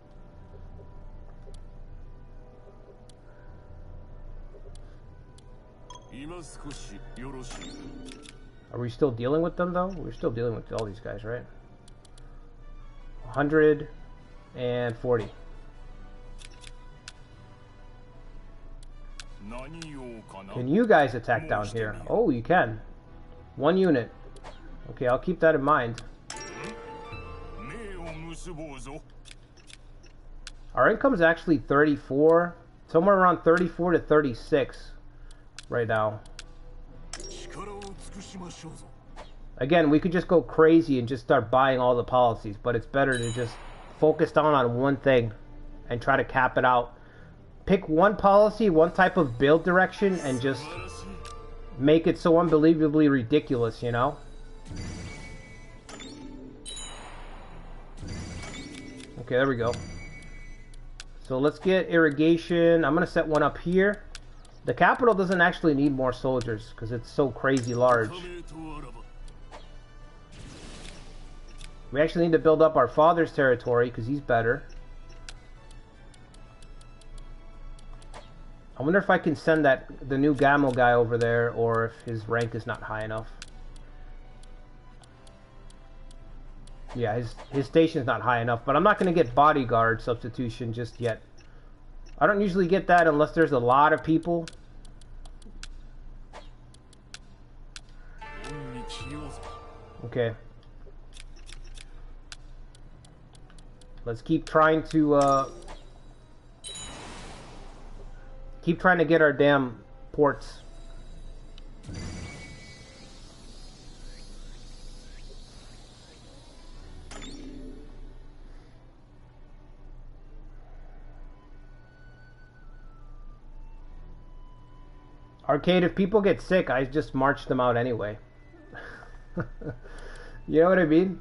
Are we still dealing with them though? We're still dealing with all these guys, right? 140. Can you guys attack down here? Oh, you can. 1 unit. Okay, I'll keep that in mind. Our income's actually 34. Somewhere around 34 to 36 right now. Again, we could just go crazy and just start buying all the policies, but it's better to just focus down on one thing and try to cap it out. Pick one policy, one type of build direction, and just make it so unbelievably ridiculous, you know? Okay, there we go. So let's get irrigation. I'm going to set one up here. The capital doesn't actually need more soldiers because it's so crazy large. We actually need to build up our father's territory because he's better. I wonder if I can send the new Gamo guy over there, or if his rank is not high enough. Yeah, his station's not high enough, but I'm not going to get bodyguard substitution just yet. I don't usually get that unless there's a lot of people. Okay. Let's keep trying to get our damn ports. Arcade, if people get sick, I just march them out anyway. You know what I mean?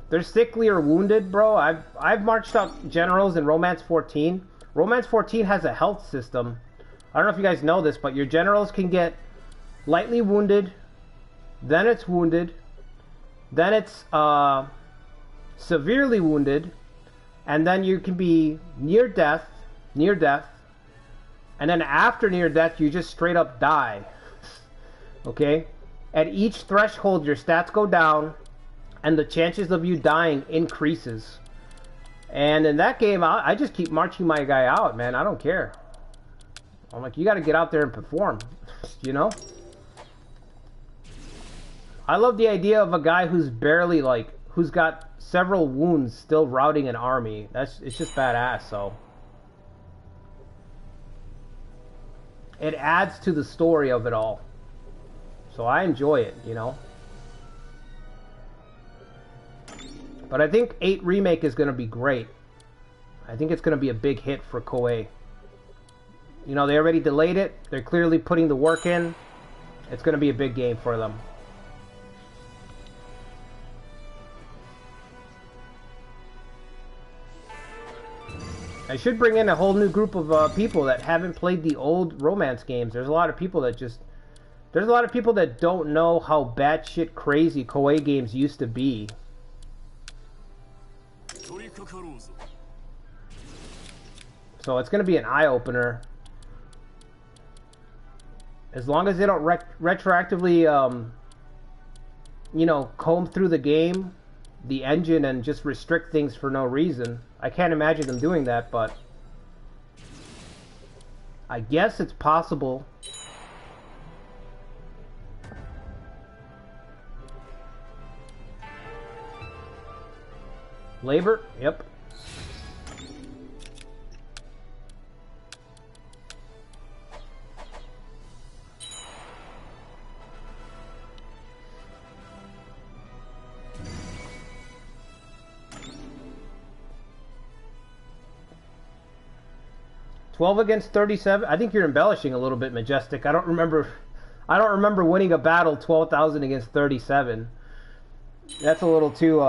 They're sickly or wounded, bro. I've marched out generals in Romance 14. Romance 14 has a health system. I don't know if you guys know this, but your generals can get lightly wounded, then it's wounded, then it's severely wounded, and then you can be near death, and then after near death, you just straight up die. Okay? At each threshold, your stats go down, and the chances of you dying increases. And in that game, I just keep marching my guy out, man. I don't care. I'm like, you got to get out there and perform, you know? I love the idea of a guy who's barely, like, who's got several wounds still routing an army. It's just badass, so. It adds to the story of it all. So I enjoy it, you know? But I think 8 Remake is going to be great. I think it's going to be a big hit for Koei. You know, they already delayed it. They're clearly putting the work in. It's going to be a big game for them. I should bring in a whole new group of people that haven't played the old romance games. There's a lot of people that just... There's a lot of people that don't know how batshit crazy Koei games used to be. So it's going to be an eye-opener. As long as they don't retroactively, you know, comb through the game, the engine, and just restrict things for no reason. I can't imagine them doing that, but I guess it's possible. Labor? Yep. 12 against 37. I think you're embellishing a little bit, Majestic. I don't remember winning a battle 12,000 against 37. That's a little too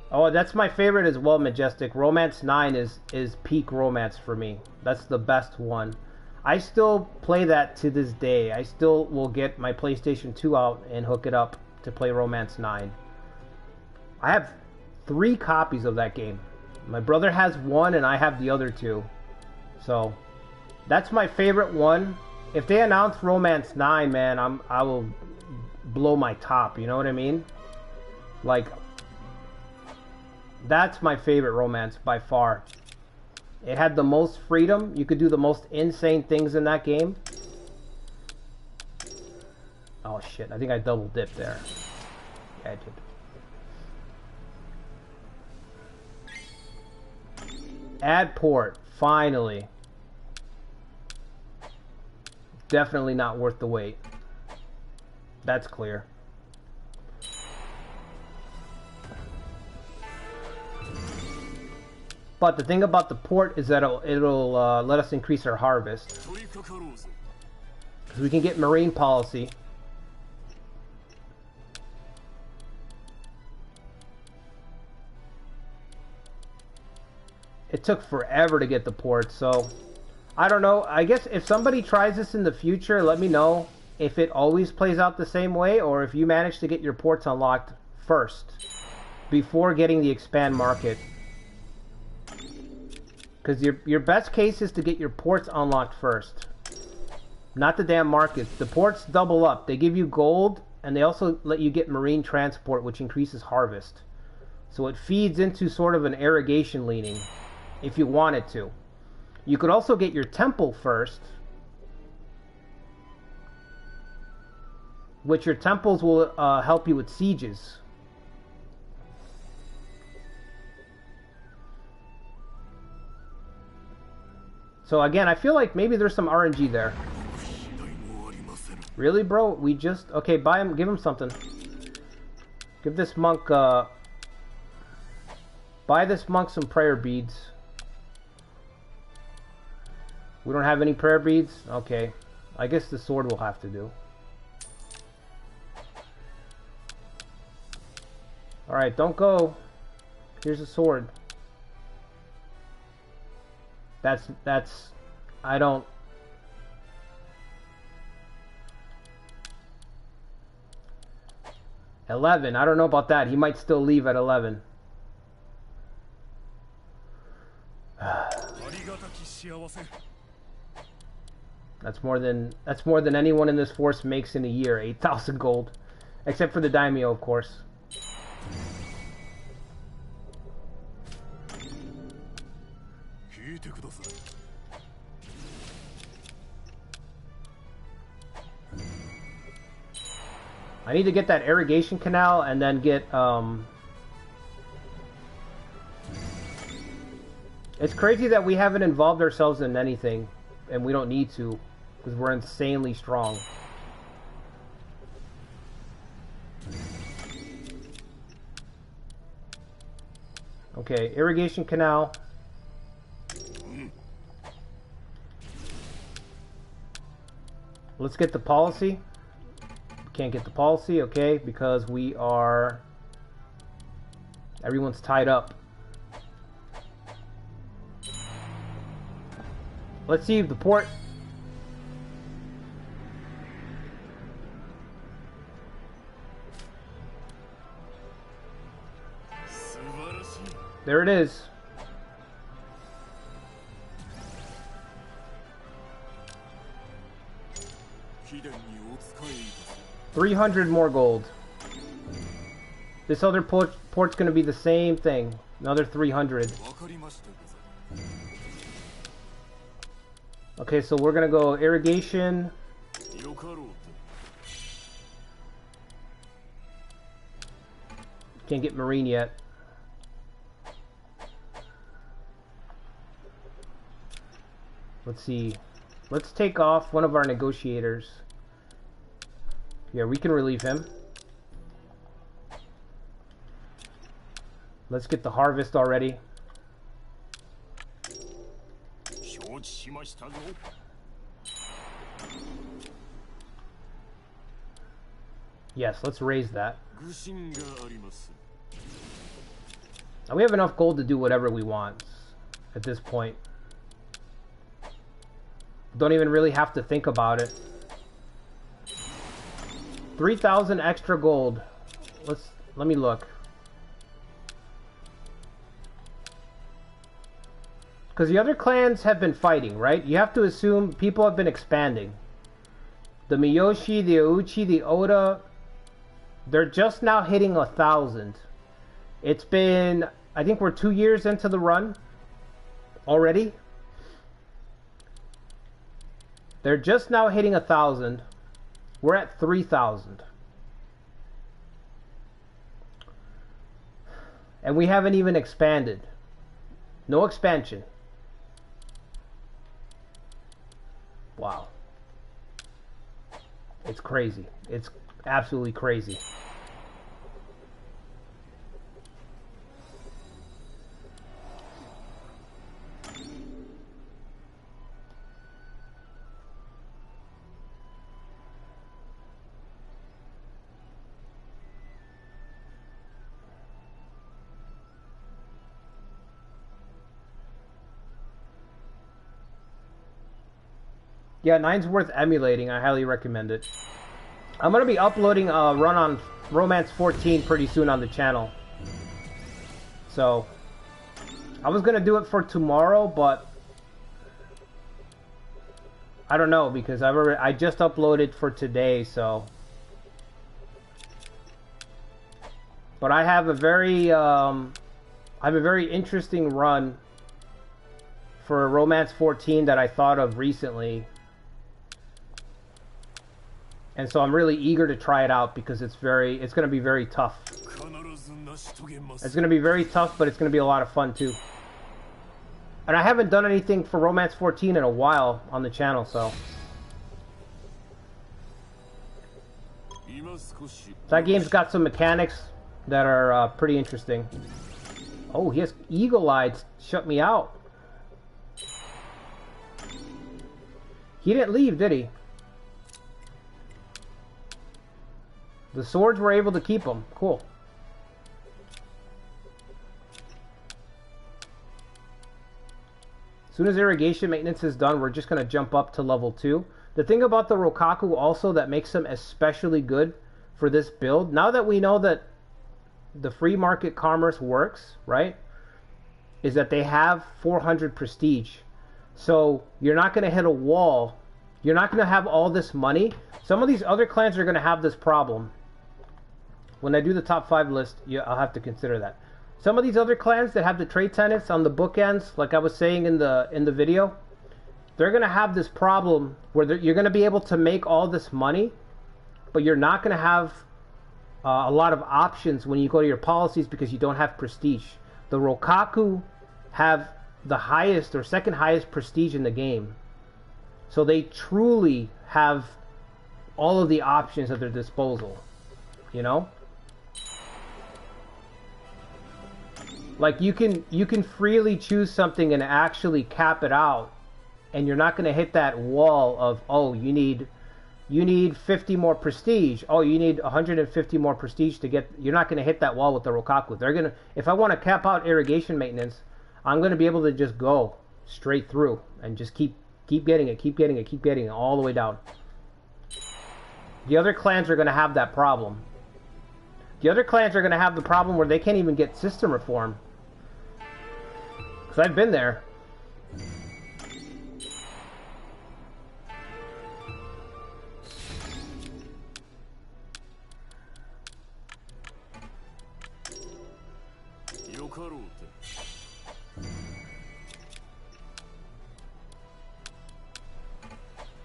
Oh, that's my favorite as well, Majestic. Romance 9 is peak romance for me. That's the best one. I still play that to this day. I still will get my PlayStation 2 out and hook it up to play Romance 9. I have 3 copies of that game. My brother has 1 and I have the other 2. So, that's my favorite one. If they announce Romance 9, man, I will blow my top, you know what I mean? Like, that's my favorite romance by far. It had the most freedom. You could do the most insane things in that game. Oh shit, I think I double dipped there. Yeah, I did. Add port, finally. Definitely not worth the wait. That's clear. But the thing about the port is that it'll let us increase our harvest. Because we can get marine policy. It took forever to get the port, so I don't know. I guess if somebody tries this in the future, let me know if it always plays out the same way or if you manage to get your ports unlocked first before getting the expand market. Because your best case is to get your ports unlocked first. Not the damn markets. The ports double up. They give you gold, and they also let you get marine transport, which increases harvest. So it feeds into sort of an irrigation leaning, if you wanted to. You could also get your temple first, which your temples will help you with sieges. So again, I feel like maybe there's some RNG there. Really, bro? We just... Okay, buy him. Give him something. Give this monk... Buy this monk some prayer beads. We don't have any prayer beads? Okay. I guess the sword will have to do. Alright, don't go. Here's a sword. That's, I don't... $11, I don't know about that. He might still leave at 11. That's more than anyone in this force makes in a year. 8,000 gold. Except for the daimyo, of course. I need to get that irrigation canal and then get, It's crazy that we haven't involved ourselves in anything, and we don't need to, because we're insanely strong. Okay, irrigation canal. Let's get the policy. Can't get the policy, okay, because we are... Everyone's tied up. Let's see the port. There it is. $300 more gold. This other port's gonna be the same thing. Another 300. Okay, so we're gonna go irrigation. Can't get marine yet. Let's see. Let's take off one of our negotiators. Yeah, we can relieve him. Let's get the harvest already. Yes, let's raise that. Now we have enough gold to do whatever we want at this point. Don't even really have to think about it. 3,000 extra gold. Let me look. Because the other clans have been fighting, right? You have to assume people have been expanding. The Miyoshi, the Ouchi, the Oda, they're just now hitting 1,000. It's been, I think we're 2 years into the run already. They're just now hitting 1,000. We're at 3,000. And we haven't even expanded. No expansion. Wow. It's crazy. It's absolutely crazy. Yeah, 9's worth emulating. I highly recommend it. I'm going to be uploading a run on Romance 14 pretty soon on the channel. So, I was going to do it for tomorrow, but I don't know because I just uploaded for today, so. But I have a very interesting run for Romance 14 that I thought of recently. And so I'm really eager to try it out because it's going to be very tough. It's going to be very tough, but it's going to be a lot of fun too. And I haven't done anything for Romance 14 in a while on the channel, so. That game's got some mechanics that are pretty interesting. Oh, he has Eagle Eye. Shut me out. He didn't leave, did he? The swords were able to keep him. Cool. As soon as irrigation maintenance is done, we're just going to jump up to level 2. The thing about the Rokkaku also that makes them especially good for this build, now that we know that the free market commerce works, right, is that they have 400 prestige. So you're not going to hit a wall. You're not going to have all this money. Some of these other clans are going to have this problem. When I do the top 5 list, I'll have to consider that. Some of these other clans that have the trade tenants on the bookends, like I was saying in the video, they're going to have this problem where you're going to be able to make all this money, but you're not going to have a lot of options when you go to your policies because you don't have prestige. The Rokkaku have the highest or second highest prestige in the game. So they truly have all of the options at their disposal, you know? Like you can freely choose something and actually cap it out, and you're not going to hit that wall of, oh, you need 50 more prestige. Oh, you need 150 more prestige to get. You're not going to hit that wall with the Rokkaku. They're gonna. If I want to cap out irrigation maintenance, I'm going to be able to just go straight through and just keep getting it all the way down. The other clans are going to have that problem. The other clans are going to have the problem where they can't even get system reform. Because I've been there.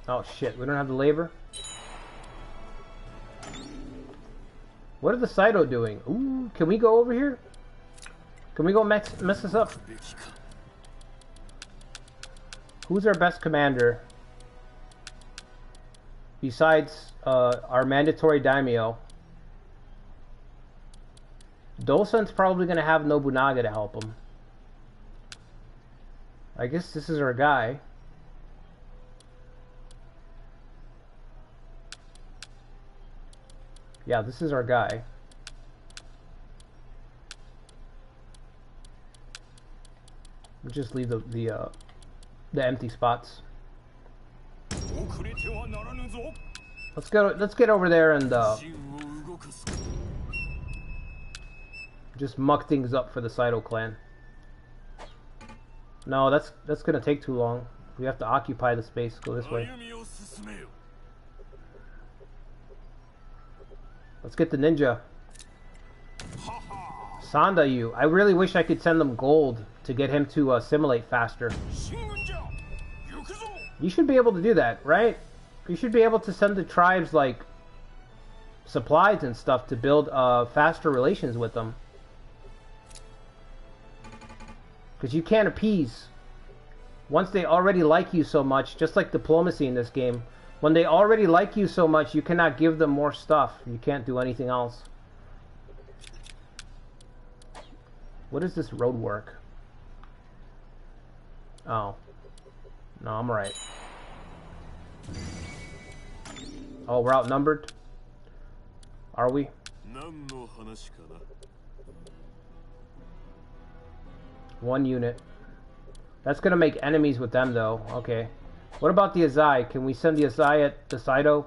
Oh shit, we don't have the labor? What are the Saito doing? Ooh, can we go over here? Can we go mess this up? Who's our best commander? besides our mandatory daimyo. Dosun's probably going to have Nobunaga to help him. I guess this is our guy. Yeah, this is our guy. We'll just leave the empty spots. Let's get over there and just muck things up for the Saito clan. No, that's gonna take too long. We have to occupy the space. Go this way. Let's get the ninja. Sandayu. I really wish I could send them gold to get him to assimilate faster. You should be able to do that, right? You should be able to send the tribes like supplies and stuff to build faster relations with them. Because you can't appease. Once they already like you so much, just like diplomacy in this game, when they already like you so much, you cannot give them more stuff. You can't do anything else. What is this road work? Oh. No, I'm alright. Oh, we're outnumbered? Are we? One unit. That's gonna make enemies with them, though. Okay. What about the Azai? Can we send the Azai at the Saito?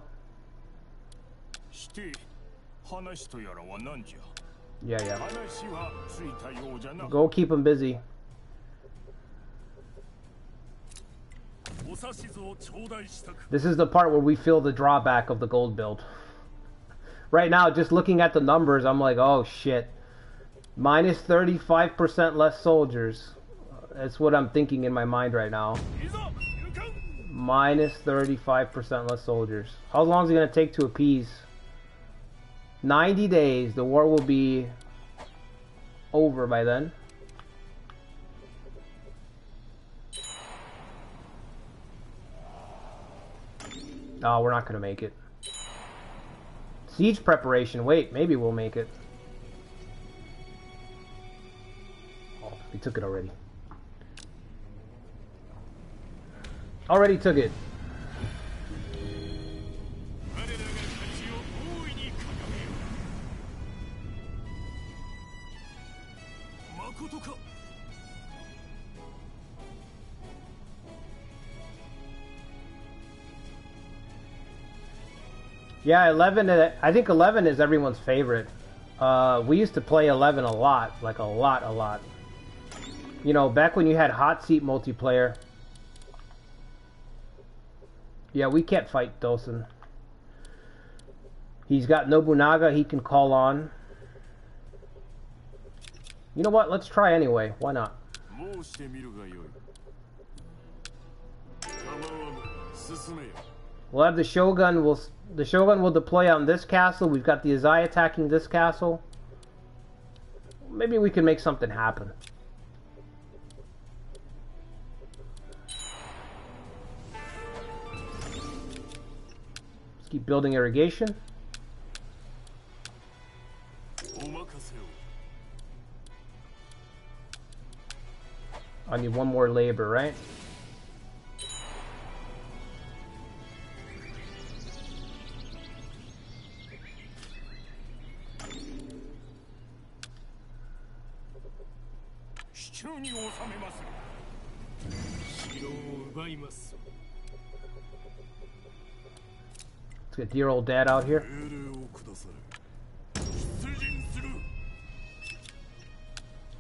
Yeah. Go keep him busy. This is the part where we feel the drawback of the gold build. Right now, just looking at the numbers, I'm like, oh shit. Minus 35% less soldiers. That's what I'm thinking in my mind right now. Minus 35% less soldiers. How long is it going to take to appease? 90 days. The war will be over by then. Oh, we're not going to make it. Siege preparation. Wait, maybe we'll make it. Oh, we took it already. Already took it. Yeah, 11. I think 11 is everyone's favorite. We used to play 11 a lot, like a lot. You know, back when you had hot seat multiplayer. Yeah, we can't fight Dosun. He's got Nobunaga he can call on. You know what? Let's try anyway. Why not? We'll have the Shogun. The Shogun will deploy on this castle. We've got the Azai attacking this castle. Maybe we can make something happen. Let's keep building irrigation. I need one more labor, right? Let's get dear old dad out here.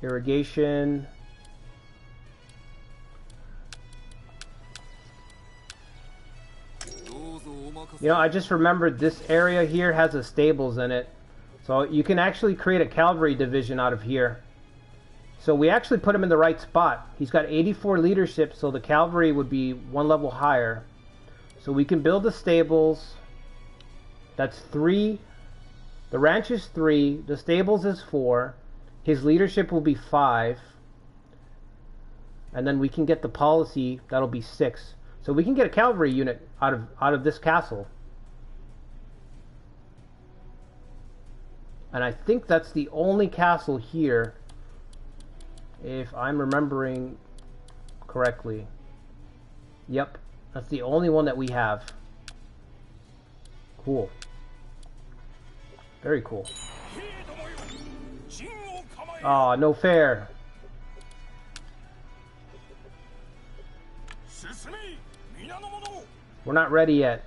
Irrigation. You know, I just remembered this area here has a stables in it. So you can actually create a cavalry division out of here. So we actually put him in the right spot. He's got 84 leadership, so the cavalry would be one level higher. So we can build the stables. That's 3. The ranch is 3. The stables is 4. His leadership will be 5. And then we can get the policy, that'll be 6. So we can get a cavalry unit out of this castle. And I think that's the only castle here, if I'm remembering correctly. Yep, that's the only one that we have. Cool. Very cool. Aw, no fair. We're not ready yet.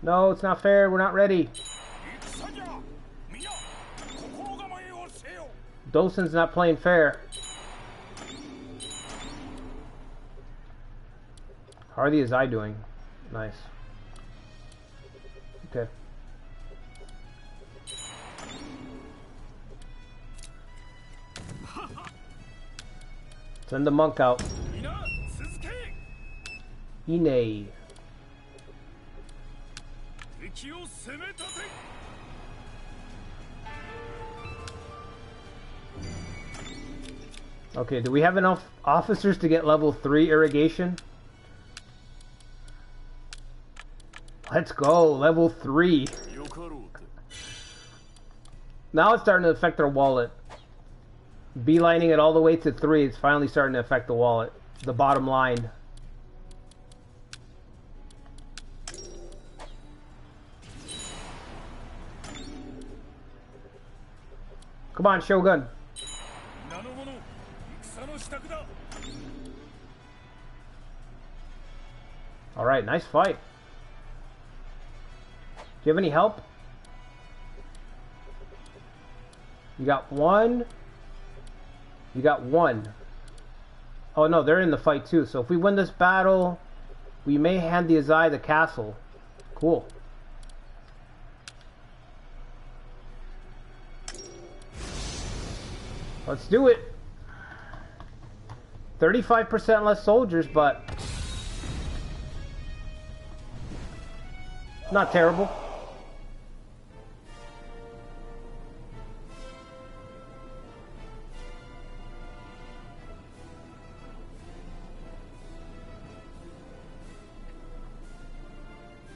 No, it's not fair. We're not ready. Dosen's not playing fair. Hardy is I doing? Nice. Okay. Send the monk out. Ine. Okay, do we have enough officers to get level 3 irrigation? Let's go, level 3. Now it's starting to affect our wallet. Beelining it all the way to 3, it's finally starting to affect the wallet. The bottom line. Come on, Shogun. Alright, nice fight. Do you have any help? You got one. You got one. Oh no, they're in the fight too. So if we win this battle, we may hand the Azai the castle. Cool. Let's do it. 35% less soldiers, but not terrible.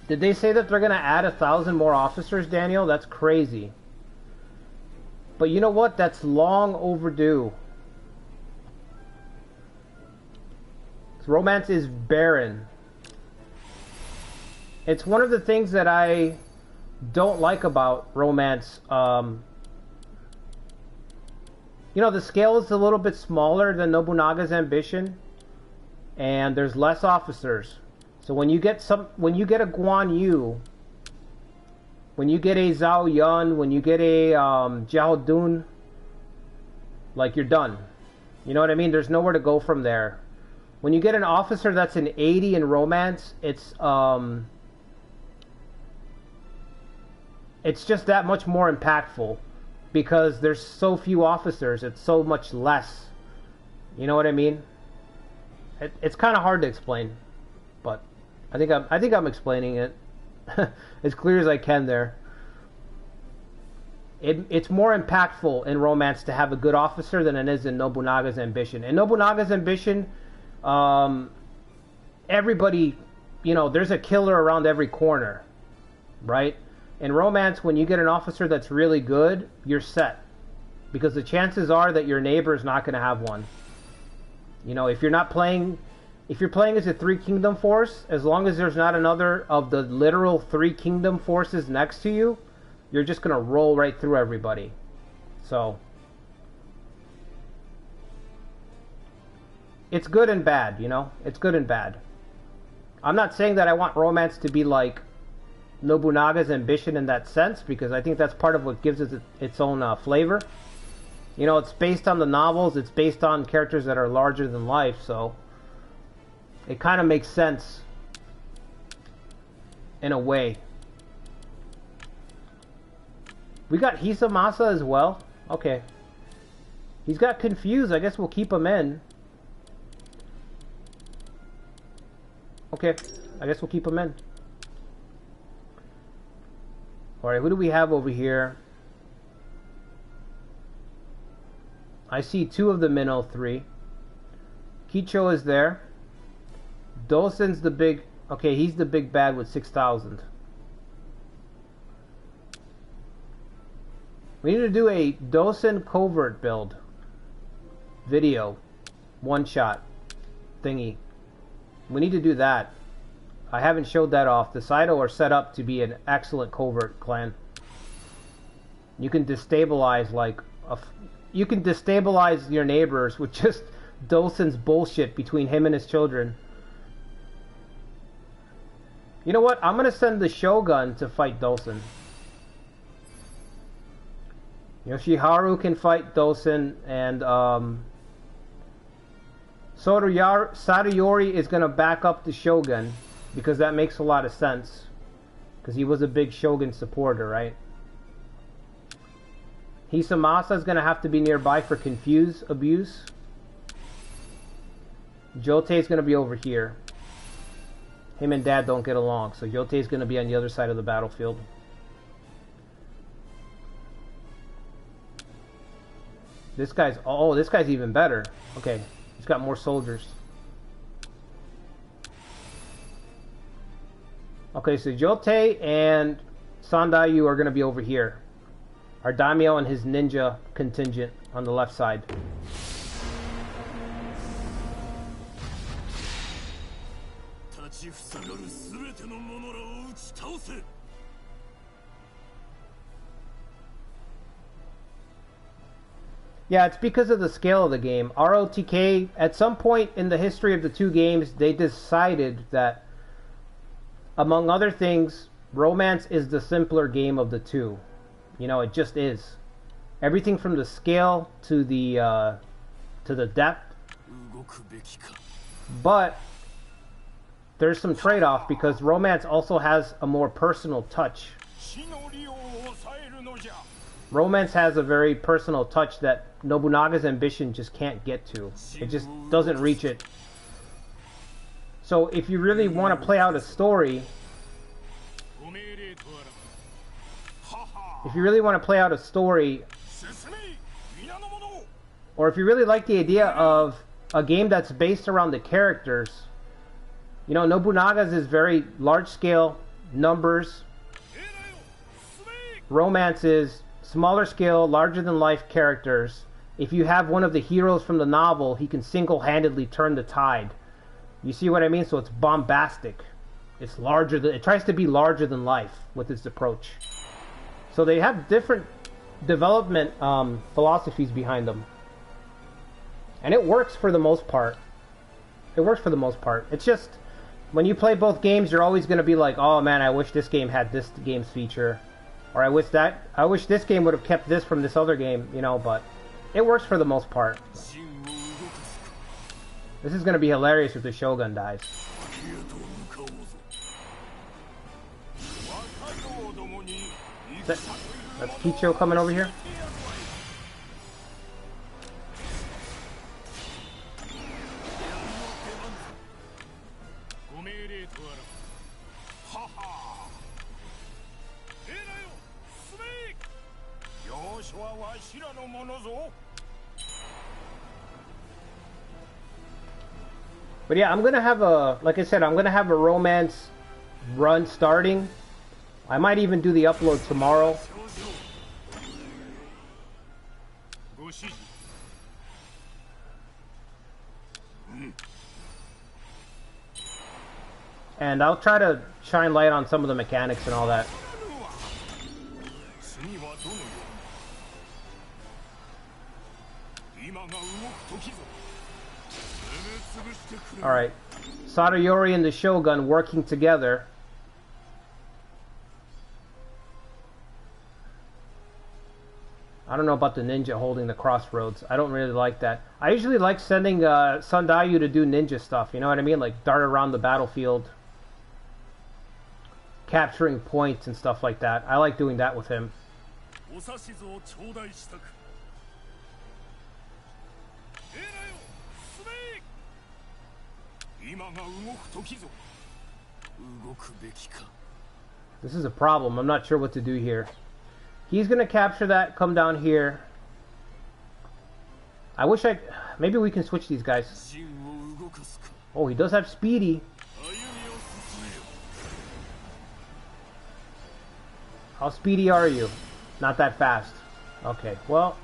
Did they say that they're going to add 1,000 more officers, Daniel? That's crazy. But you know what? That's long overdue. Romance is barren. It's one of the things that I don't like about romance. You know, the scale is a little bit smaller than Nobunaga's ambition, and there's less officers. So when you get a Guan Yu, when you get a Zhao Yun, when you get a Zhao Dun, like, you're done. You know what I mean? There's nowhere to go from there. When you get an officer that's an 80 in romance, it's just that much more impactful because there's so few officers. It's so much less. You know what I mean? It's kind of hard to explain, but I think I'm explaining it as clear as I can there. It's more impactful in romance to have a good officer than it is in Nobunaga's ambition. In Nobunaga's ambition, everybody, you know, there's a killer around every corner, right? In romance, when you get an officer that's really good, you're set. Because the chances are that your neighbor is not going to have one. You know, if you're playing as a 3 kingdom force, as long as there's not another of the literal 3 kingdom forces next to you, you're just going to roll right through everybody. So it's good and bad, you know? It's good and bad. I'm not saying that I want romance to be like Nobunaga's ambition in that sense, because I think that's part of what gives it its own flavor. You know, it's based on the novels, it's based on characters that are larger than life, so it kind of makes sense in a way. We got Hisamasa as well. Okay. He's got confused. I guess we'll keep him in. Okay. I guess we'll keep him in. Alright, who do we have over here? I see 2 of the Minnow 3. Kicho is there. Dosen's the big... Okay, he's the big bad with 6,000. We need to do a Dosen covert build video, one shot thingy. We need to do that. I haven't showed that off. The Saido are set up to be an excellent covert clan. You can destabilize you can destabilize your neighbors with just Dosen's bullshit between him and his children. You know what? I'm gonna send the Shogun to fight Dosen. Yoshiharu can fight Dosen, and Sadayori is gonna back up the Shogun, because that makes a lot of sense. Because he was a big Shogun supporter, right? Hisamasa is gonna have to be nearby for confuse abuse. Jotei is gonna be over here. Him and Dad don't get along, so Jotei is gonna be on the other side of the battlefield. This guy's even better. Okay, he's got more soldiers. Okay, so Jotei and Sandayu are gonna be over here. Our daimyo and his ninja contingent on the left side. Yeah, it's because of the scale of the game. ROTK, at some point in the history of the two games, they decided that, among other things, romance is the simpler game of the two. You know, it just is. Everything from the scale to the depth. But there's some trade-off because romance also has a more personal touch. Romance has a very personal touch that Nobunaga's ambition just can't get to. It just doesn't reach it. So if you really want to play out a story, or if you really like the idea of a game that's based around the characters, you know, Nobunaga's is very large scale, numbers. Romance is smaller scale, larger than life characters. If you have one of the heroes from the novel, he can single-handedly turn the tide. You see what I mean? So it's bombastic. It's larger than, it tries to be larger than life with its approach. So they have different development philosophies behind them. And it works for the most part. It works for the most part. It's just, when you play both games, you're always going to be like, oh man, I wish this game had this game's feature. Or I wish this game would have kept this from this other game, you know, but it works for the most part. This is going to be hilarious if the Shogun dies. That's Kicho coming over here. But yeah, I'm gonna have a, like I said, I'm gonna have a romance run starting. I might even do the upload tomorrow. And I'll try to shine light on some of the mechanics and all that. Alright, Sadayori and the Shogun working together. I don't know about the ninja holding the crossroads. I don't really like that. I usually like sending Sandayu to do ninja stuff, you know what I mean? Like dart around the battlefield, capturing points and stuff like that. I like doing that with him. This is a problem. I'm not sure what to do here. He's gonna capture that, come down here. I wish maybe we can switch these guys. Oh, he does have Speedy. How speedy are you? Not that fast. Okay, well.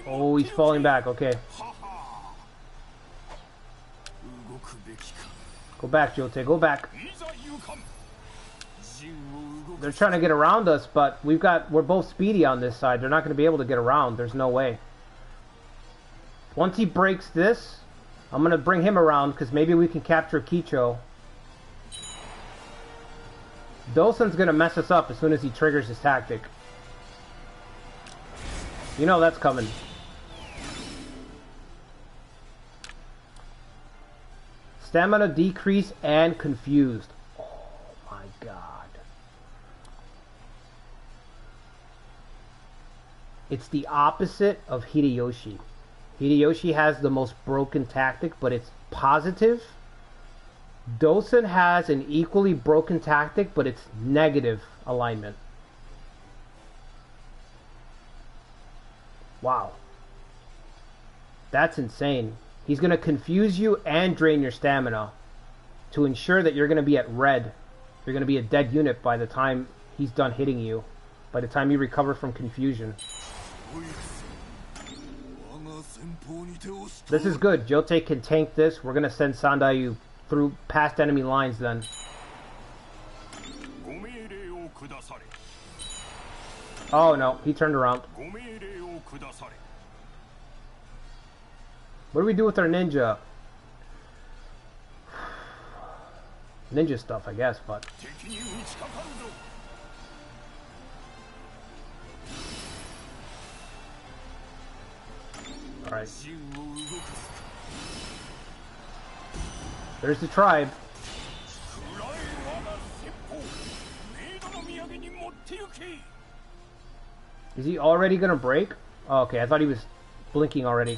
Oh, he's falling back. Okay. Go back, Jote. Go back. They're trying to get around us, but we're both speedy on this side. They're not going to be able to get around. There's no way. Once he breaks this, I'm going to bring him around because maybe we can capture Kicho. Dosen's going to mess us up as soon as he triggers his tactic. You know that's coming. Stamina decrease and confused. Oh my god. It's the opposite of Hideyoshi. Hideyoshi has the most broken tactic, but it's positive. Dosen has an equally broken tactic, but it's negative alignment. Wow. That's insane. He's going to confuse you and drain your stamina to ensure that you're going to be at red. You're going to be a dead unit by the time he's done hitting you. By the time you recover from confusion. This is good. Jote can tank this. We're going to send Sadayori through past enemy lines then. Oh no, he turned around. What do we do with our ninja? Ninja stuff, I guess, but... Alright. There's the tribe. Is he already gonna break? Oh, okay, I thought he was blinking already.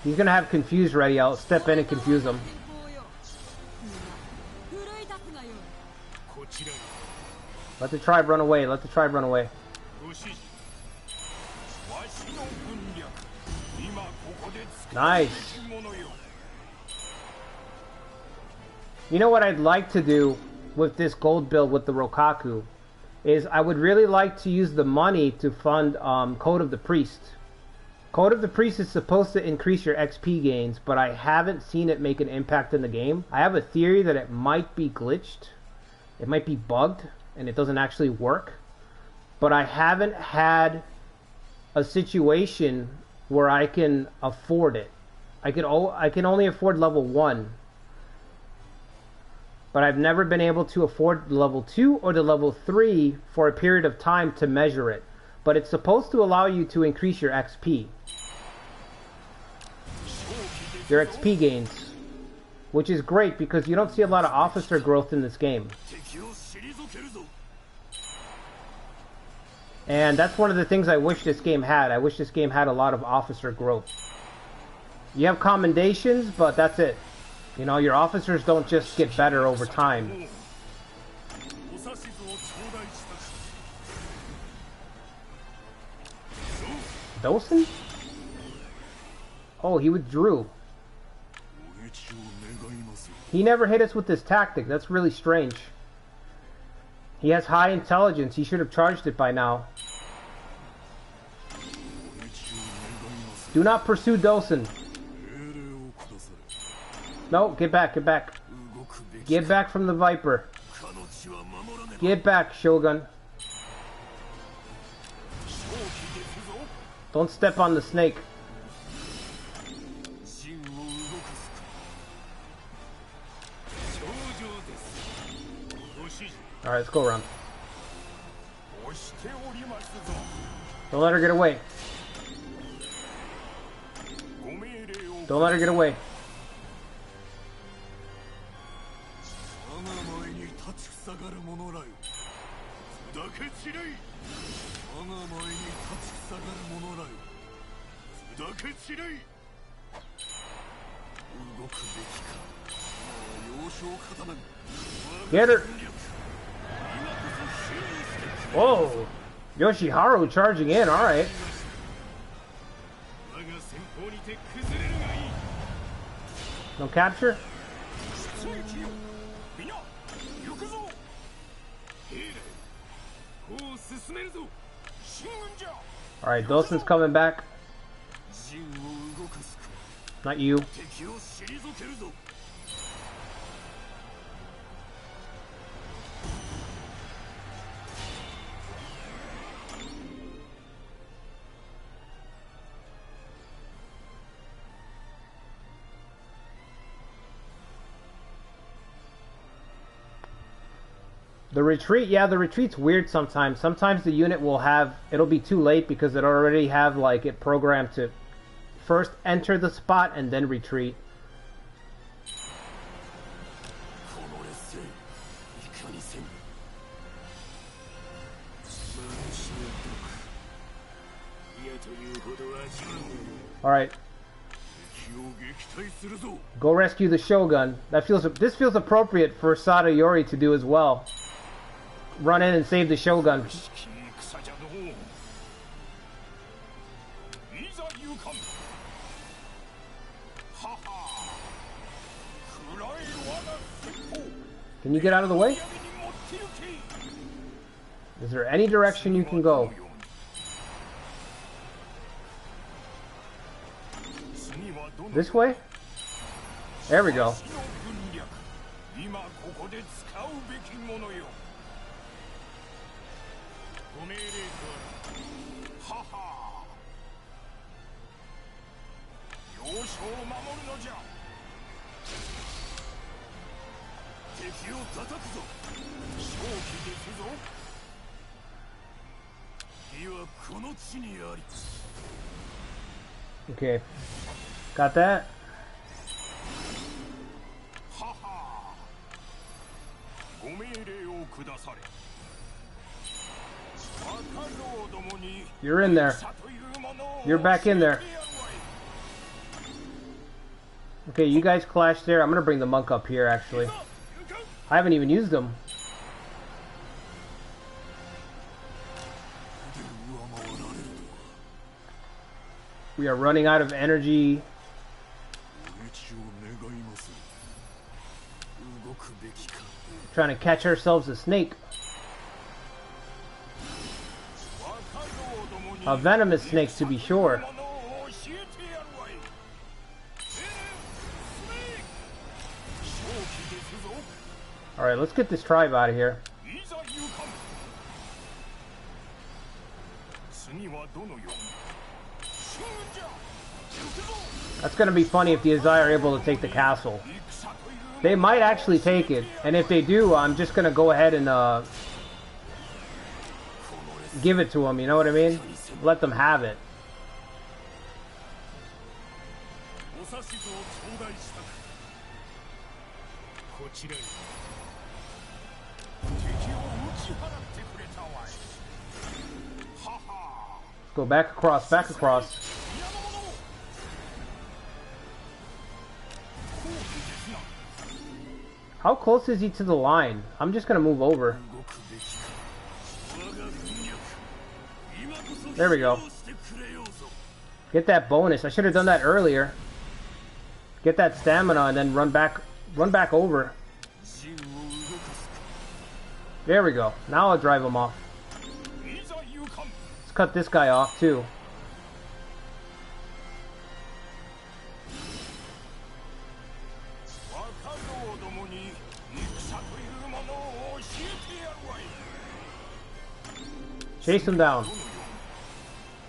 He's gonna have confused ready. I'll step in and confuse him. Let the tribe run away. Let the tribe run away. Nice. You know what I'd like to do with this gold build with the Rokkaku is I would really like to use the money to fund Code of the Priest. Code of the Priest is supposed to increase your XP gains, but I haven't seen it make an impact in the game. I have a theory that it might be glitched. It might be bugged, and it doesn't actually work. But I haven't had a situation where I can afford it. I can only afford level 1. But I've never been able to afford level 2 or the level 3 for a period of time to measure it. But it's supposed to allow you to increase your XP. Your XP gains. Which is great because you don't see a lot of officer growth in this game. And that's one of the things I wish this game had. I wish this game had a lot of officer growth. You have commendations, but that's it. You know, your officers don't just get better over time. Dosen? Oh, he withdrew. He never hit us with this tactic. That's really strange. He has high intelligence. He should have charged it by now. Do not pursue Dosen. No, get back, get back. Get back from the Viper. Get back, Shogun. Don't step on the snake. Alright, let's go around. Don't let her get away. Don't let her get away. Get her! Whoa! Yoshiharu charging in, alright. No capture? Alright, Dawson's coming back. Not you. The retreat, yeah, the retreat's weird sometimes. Sometimes the unit will have, it'll be too late because it already have like it programmed to first enter the spot and then retreat. Alright. Go rescue the Shogun. This feels appropriate for Sadayori to do as well. Run in and save the Shogun. Can you get out of the way? Is there any direction you can go? This way? There we go. Okay. Got that? You're in there. You're back in there. Okay, you guys clash there. I'm gonna bring the monk up here, actually. I haven't even used them. We are running out of energy. Trying to catch ourselves a snake. A venomous snake, to be sure. Alright, let's get this tribe out of here. That's gonna be funny if the Azai are able to take the castle. They might actually take it, and if they do, I'm just gonna go ahead and give it to them, you know what I mean? Let them have it. Let's go back across, back across. How close is he to the line? I'm just gonna move over. There we go. Get that bonus. I should have done that earlier. Get that stamina and then run back over. There we go. Now I'll drive him off. Let's cut this guy off too. Chase him down.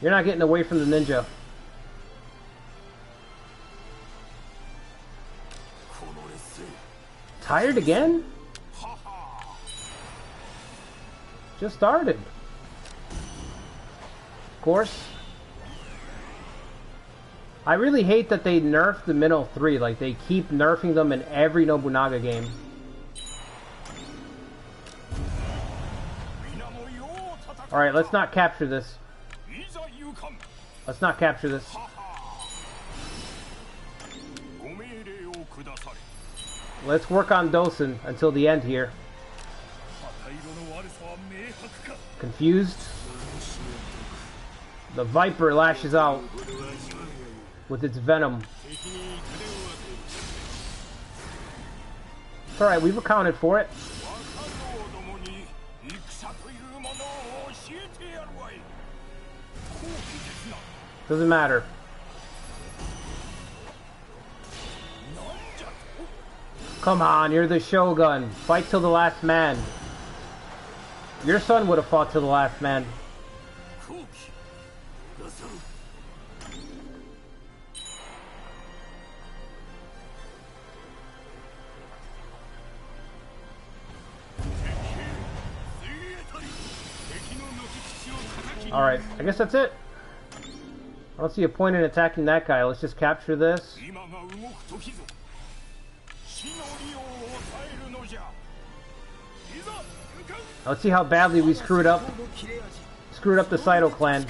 You're not getting away from the ninja. Tired again? Just started. Of course. I really hate that they nerfed the Minnow 3. Like, they keep nerfing them in every Nobunaga game. Alright, let's not capture this. Let's not capture this. Let's work on Dosen until the end here. Confused? The Viper lashes out with its venom. It's alright, we've accounted for it. Doesn't matter. Come on, you're the Shogun. Fight till the last man. Your son would have fought till the last man. Alright, I guess that's it. I don't see a point in attacking that guy. Let's just capture this. Let's see how badly we screwed up the Saito clan.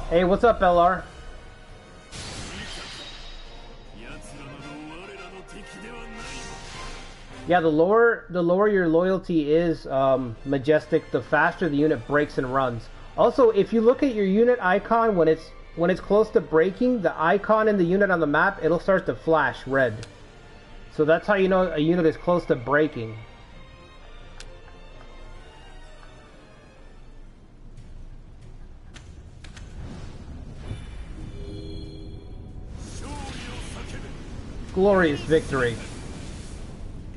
Hey, what's up, LR? Yeah, the lower your loyalty is, Majestic, the faster the unit breaks and runs. Also, if you look at your unit icon when it's close to breaking, the icon in the unit on the map, it'll start to flash red. So that's how you know a unit is close to breaking. Glorious victory.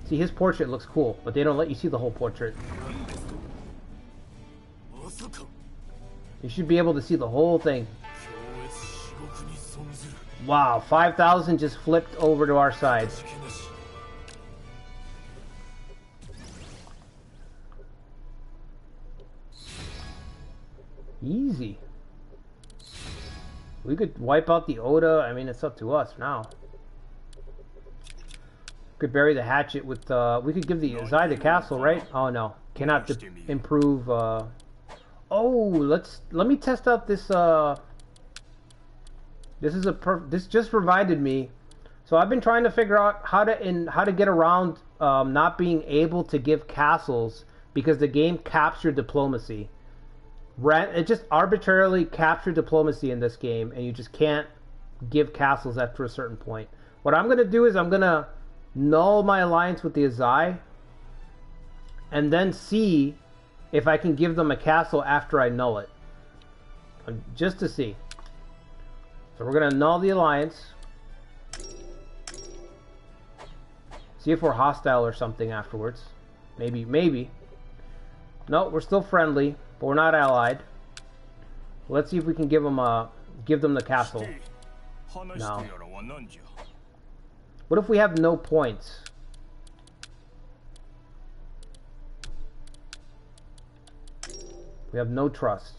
See, his portrait looks cool, but they don't let you see the whole portrait. You should be able to see the whole thing. Wow, 5,000 just flipped over to our side. Easy. We could wipe out the Oda. I mean, it's up to us now. Could bury the hatchet with, we could give the Azai the castle, right? Oh no, cannot improve, oh, let me test out this, this just reminded me. So I've been trying to figure out how to get around, not being able to give castles because the game captured diplomacy. It just arbitrarily captured diplomacy in this game, and you just can't give castles after a certain point. What I'm gonna do is I'm gonna null my alliance with the Azai and then see if I can give them a castle after I null it, just to see. So we're gonna null the alliance, see if we're hostile or something afterwards. Maybe no, we're still friendly, but we're not allied. Let's see if we can give them the castle. No. What if we have no points? We have no trust.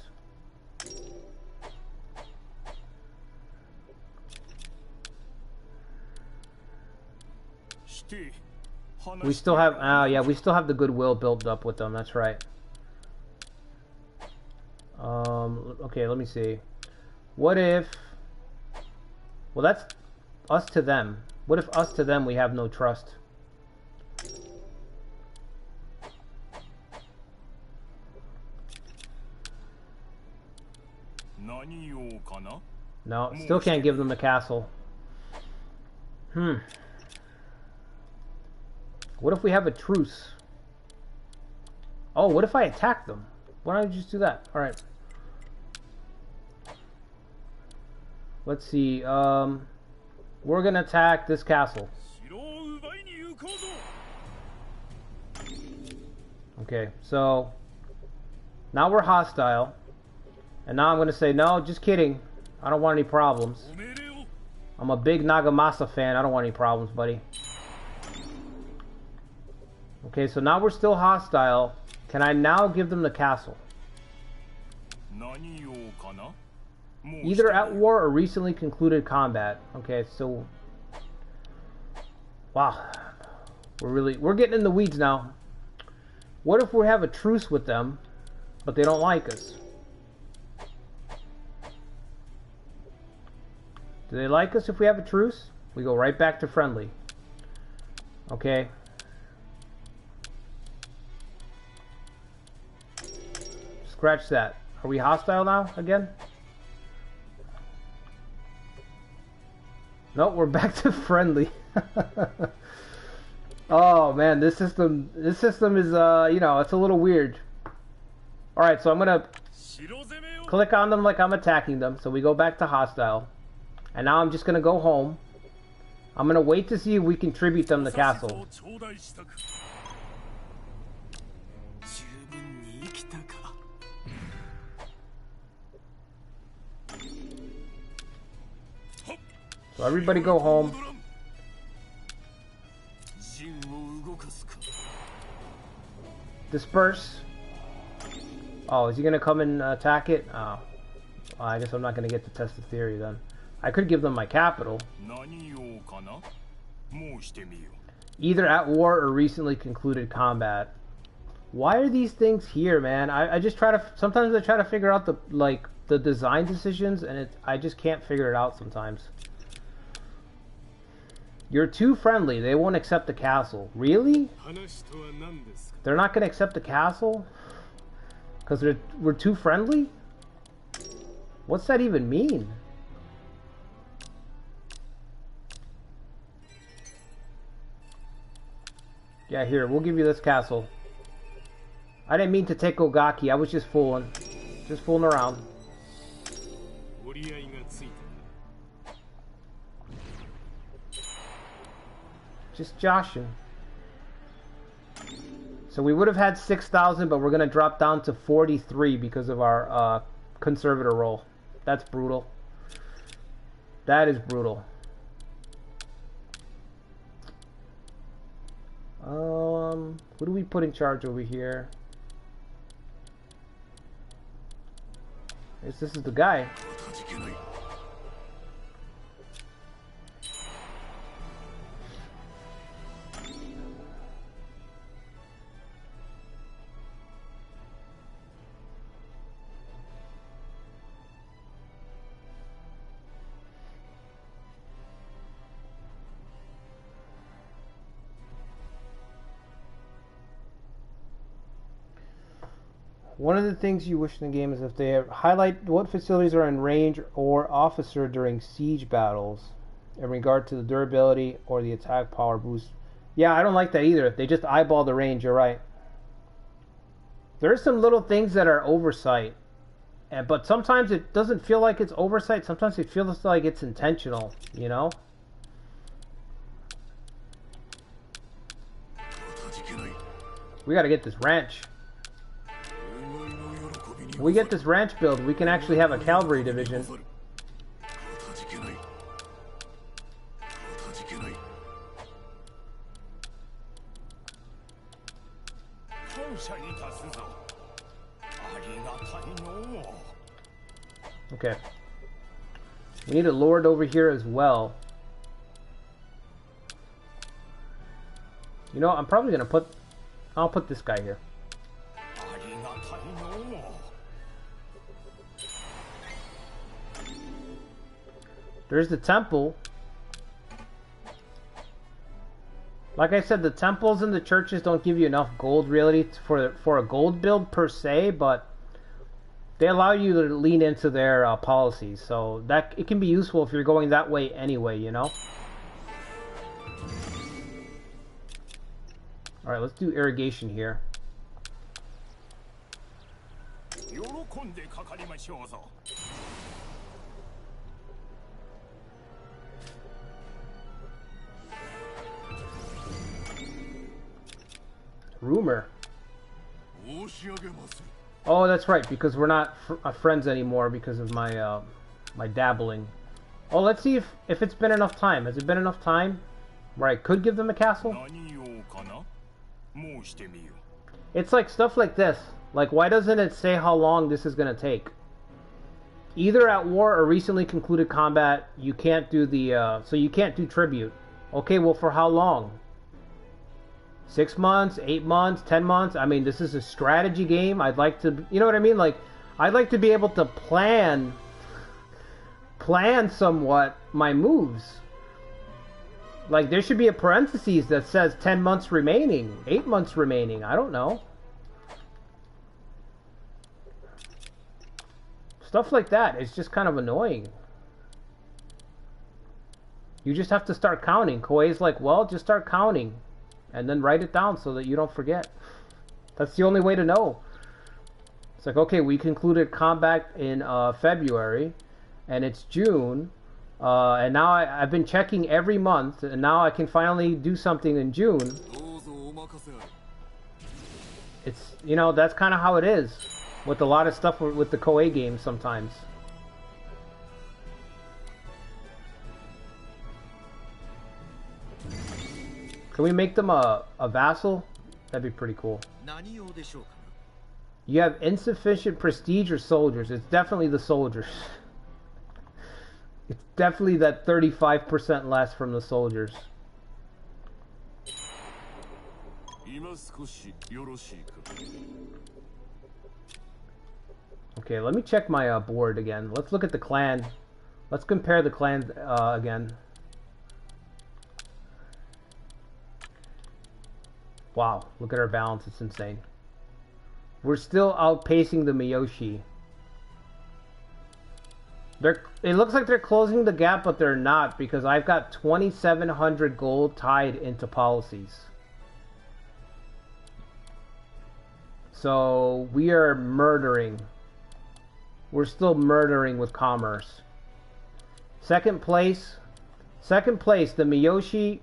We still have, yeah, we still have the goodwill built up with them, that's right. Okay, let me see. What if, well, that's us to them. What if us to them we have no trust? No, still can't give them the castle. What if we have a truce? Oh, what if I attack them? Why don't I just do that? Alright. Let's see, we're gonna attack this castle. Okay, so now we're hostile. And now I'm gonna say, no, just kidding. I don't want any problems. I'm a big Nagamasa fan. I don't want any problems, buddy. Okay, so now we're still hostile. Can I now give them the castle? Either at war or recently concluded combat. Okay, so wow, we're getting in the weeds now. What if we have a truce with them, but they don't like us? Do they like us if we have a truce? We go right back to friendly. Okay. Scratch that. Are we hostile now again? Nope, we're back to friendly. Oh man, this system is you know, it's a little weird. Alright, so I'm gonna click on them like I'm attacking them, so we go back to hostile. And now I'm just gonna go home. I'm gonna wait to see if we can tribute them the castle. So everybody go home. Disperse. Oh, is he gonna come and attack it? Oh. I guess I'm not gonna get to test the theory then. I could give them my capital. Either at war or recently concluded combat. Why are these things here, man? I just try to... Sometimes I try to figure out the design decisions, and I just can't figure it out sometimes. You're too friendly. They won't accept the castle. Really? They're not going to accept the castle? Because we're too friendly? What's that even mean? Yeah, here, we'll give you this castle. I didn't mean to take Ogaki. I was just fooling. Just fooling around. Just joshing. So we would have had 6,000, but we're going to drop down to 43 because of our conservator roll. That's brutal. That is brutal. Who do we put in charge over here? I guess this is the guy. One of the things you wish in the game is if they have highlight what facilities are in range or officer during siege battles in regard to the durability or the attack power boost. Yeah, I don't like that either. If they just eyeball the range, you're right. There are some little things that are oversight, but sometimes it doesn't feel like it's oversight. Sometimes it feels like it's intentional, you know? We gotta get this ranch. When we get this ranch build, we can actually have a cavalry division. Okay. We need a lord over here as well. You know, I'm probably gonna put... I'll put this guy here. There's the temple. Like I said, the temples and the churches don't give you enough gold really for a gold build per se, but they allow you to lean into their policies, so that it can be useful if you're going that way anyway, you know. All right, let's do irrigation here. Rumor. Oh, that's right, because we're not friends anymore because of my my dabbling. Oh, let's see if it's been enough time. Has it been enough time where I could give them a castle? It's like stuff like this. Like, why doesn't it say how long this is going to take? Either at war or recently concluded combat, you can't do the, so you can't do tribute. Okay, well, for how long? 6 months, 8 months, 10 months? I mean, this is a strategy game. I'd like to, you know what I mean? Like, I'd like to be able to plan somewhat my moves. Like, there should be a parentheses that says 10 months remaining, 8 months remaining, I don't know. Stuff like that is just kind of annoying. You just have to start counting. Koei's like, well, just start counting. And then write it down so that you don't forget. That's the only way to know. It's like, okay, we concluded combat in February. And it's June. And now I've been checking every month. And now I can finally do something in June. It's, you know, that's kind of how it is. With a lot of stuff with the Koei games sometimes. Can we make them a vassal? That'd be pretty cool. You have insufficient prestige or soldiers. It's definitely the soldiers. It's definitely that 35% less from the soldiers. Okay, let me check my board again. Let's look at the clan. Let's compare the clans again. Wow, look at our balance. It's insane. We're still outpacing the Miyoshi. It looks like they're closing the gap, but they're not, because I've got 2,700 gold tied into policies. So we are murdering. We're still murdering with commerce. Second place, the Miyoshi,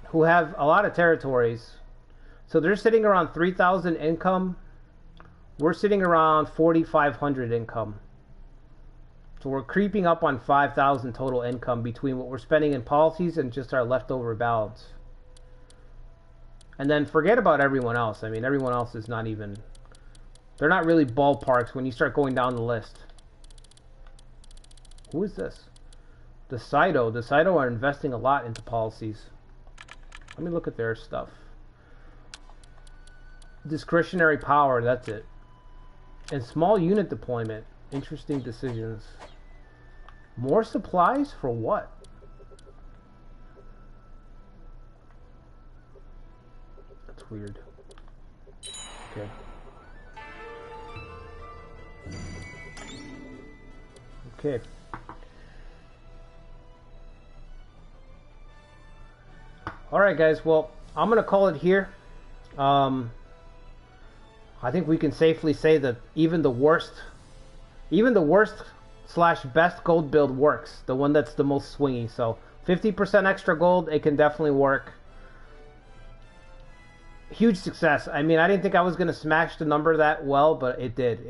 who have a lot of territories. So they're sitting around 3,000 income. We're sitting around 4,500 income. So we're creeping up on 5,000 total income between what we're spending in policies and just our leftover balance. And then forget about everyone else. I mean, everyone else is not even... They're not really ballparks when you start going down the list. Who is this? The Saito. The Saito are investing a lot into policies. Let me look at their stuff. Discretionary power, that's it. And small unit deployment. Interesting decisions. More supplies for what? That's weird. Okay. Okay. Alright guys, well, I'm gonna call it here. I think we can safely say that even the worst slash best gold build works. The one that's the most swingy. So 50% extra gold, it can definitely work. Huge success. I mean, I didn't think I was gonna smash the number that well, but it did.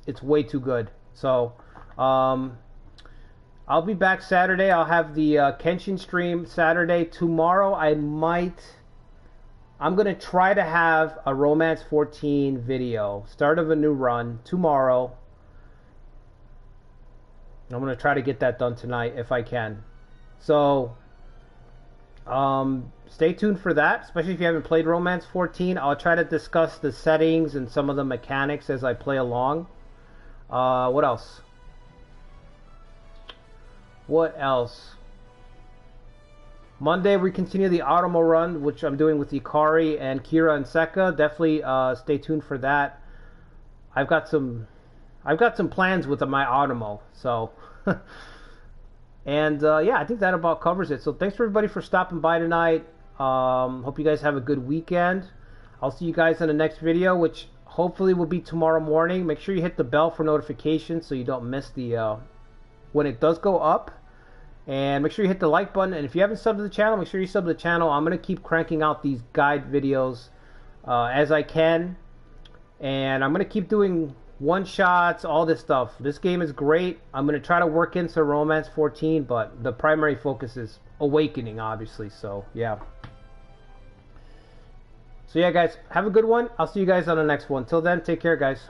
It's way too good. So I'll be back Saturday. I'll have the Kenshin stream Saturday. Tomorrow I'm going to try to have a Romance 14 video. Start of a new run tomorrow. I'm going to try to get that done tonight if I can. So, stay tuned for that, especially if you haven't played Romance 14. I'll try to discuss the settings and some of the mechanics as I play along. What else? What else? Monday we continue the Automo run, which I'm doing with Ikari and Kira and Seka. Definitely stay tuned for that. I've got some plans with my Automo. So, and yeah, I think that about covers it. So thanks for everybody for stopping by tonight. Hope you guys have a good weekend. I'll see you guys in the next video, which hopefully will be tomorrow morning. Make sure you hit the bell for notifications so you don't miss the when it does go up. And make sure you hit the like button. And if you haven't subbed to the channel, make sure you sub to the channel. I'm going to keep cranking out these guide videos as I can. And I'm going to keep doing one-shots, all this stuff. This game is great. I'm going to try to work into Romance 14, but the primary focus is Awakening, obviously. So, yeah. So, yeah, guys, have a good one. I'll see you guys on the next one. Till then, take care, guys.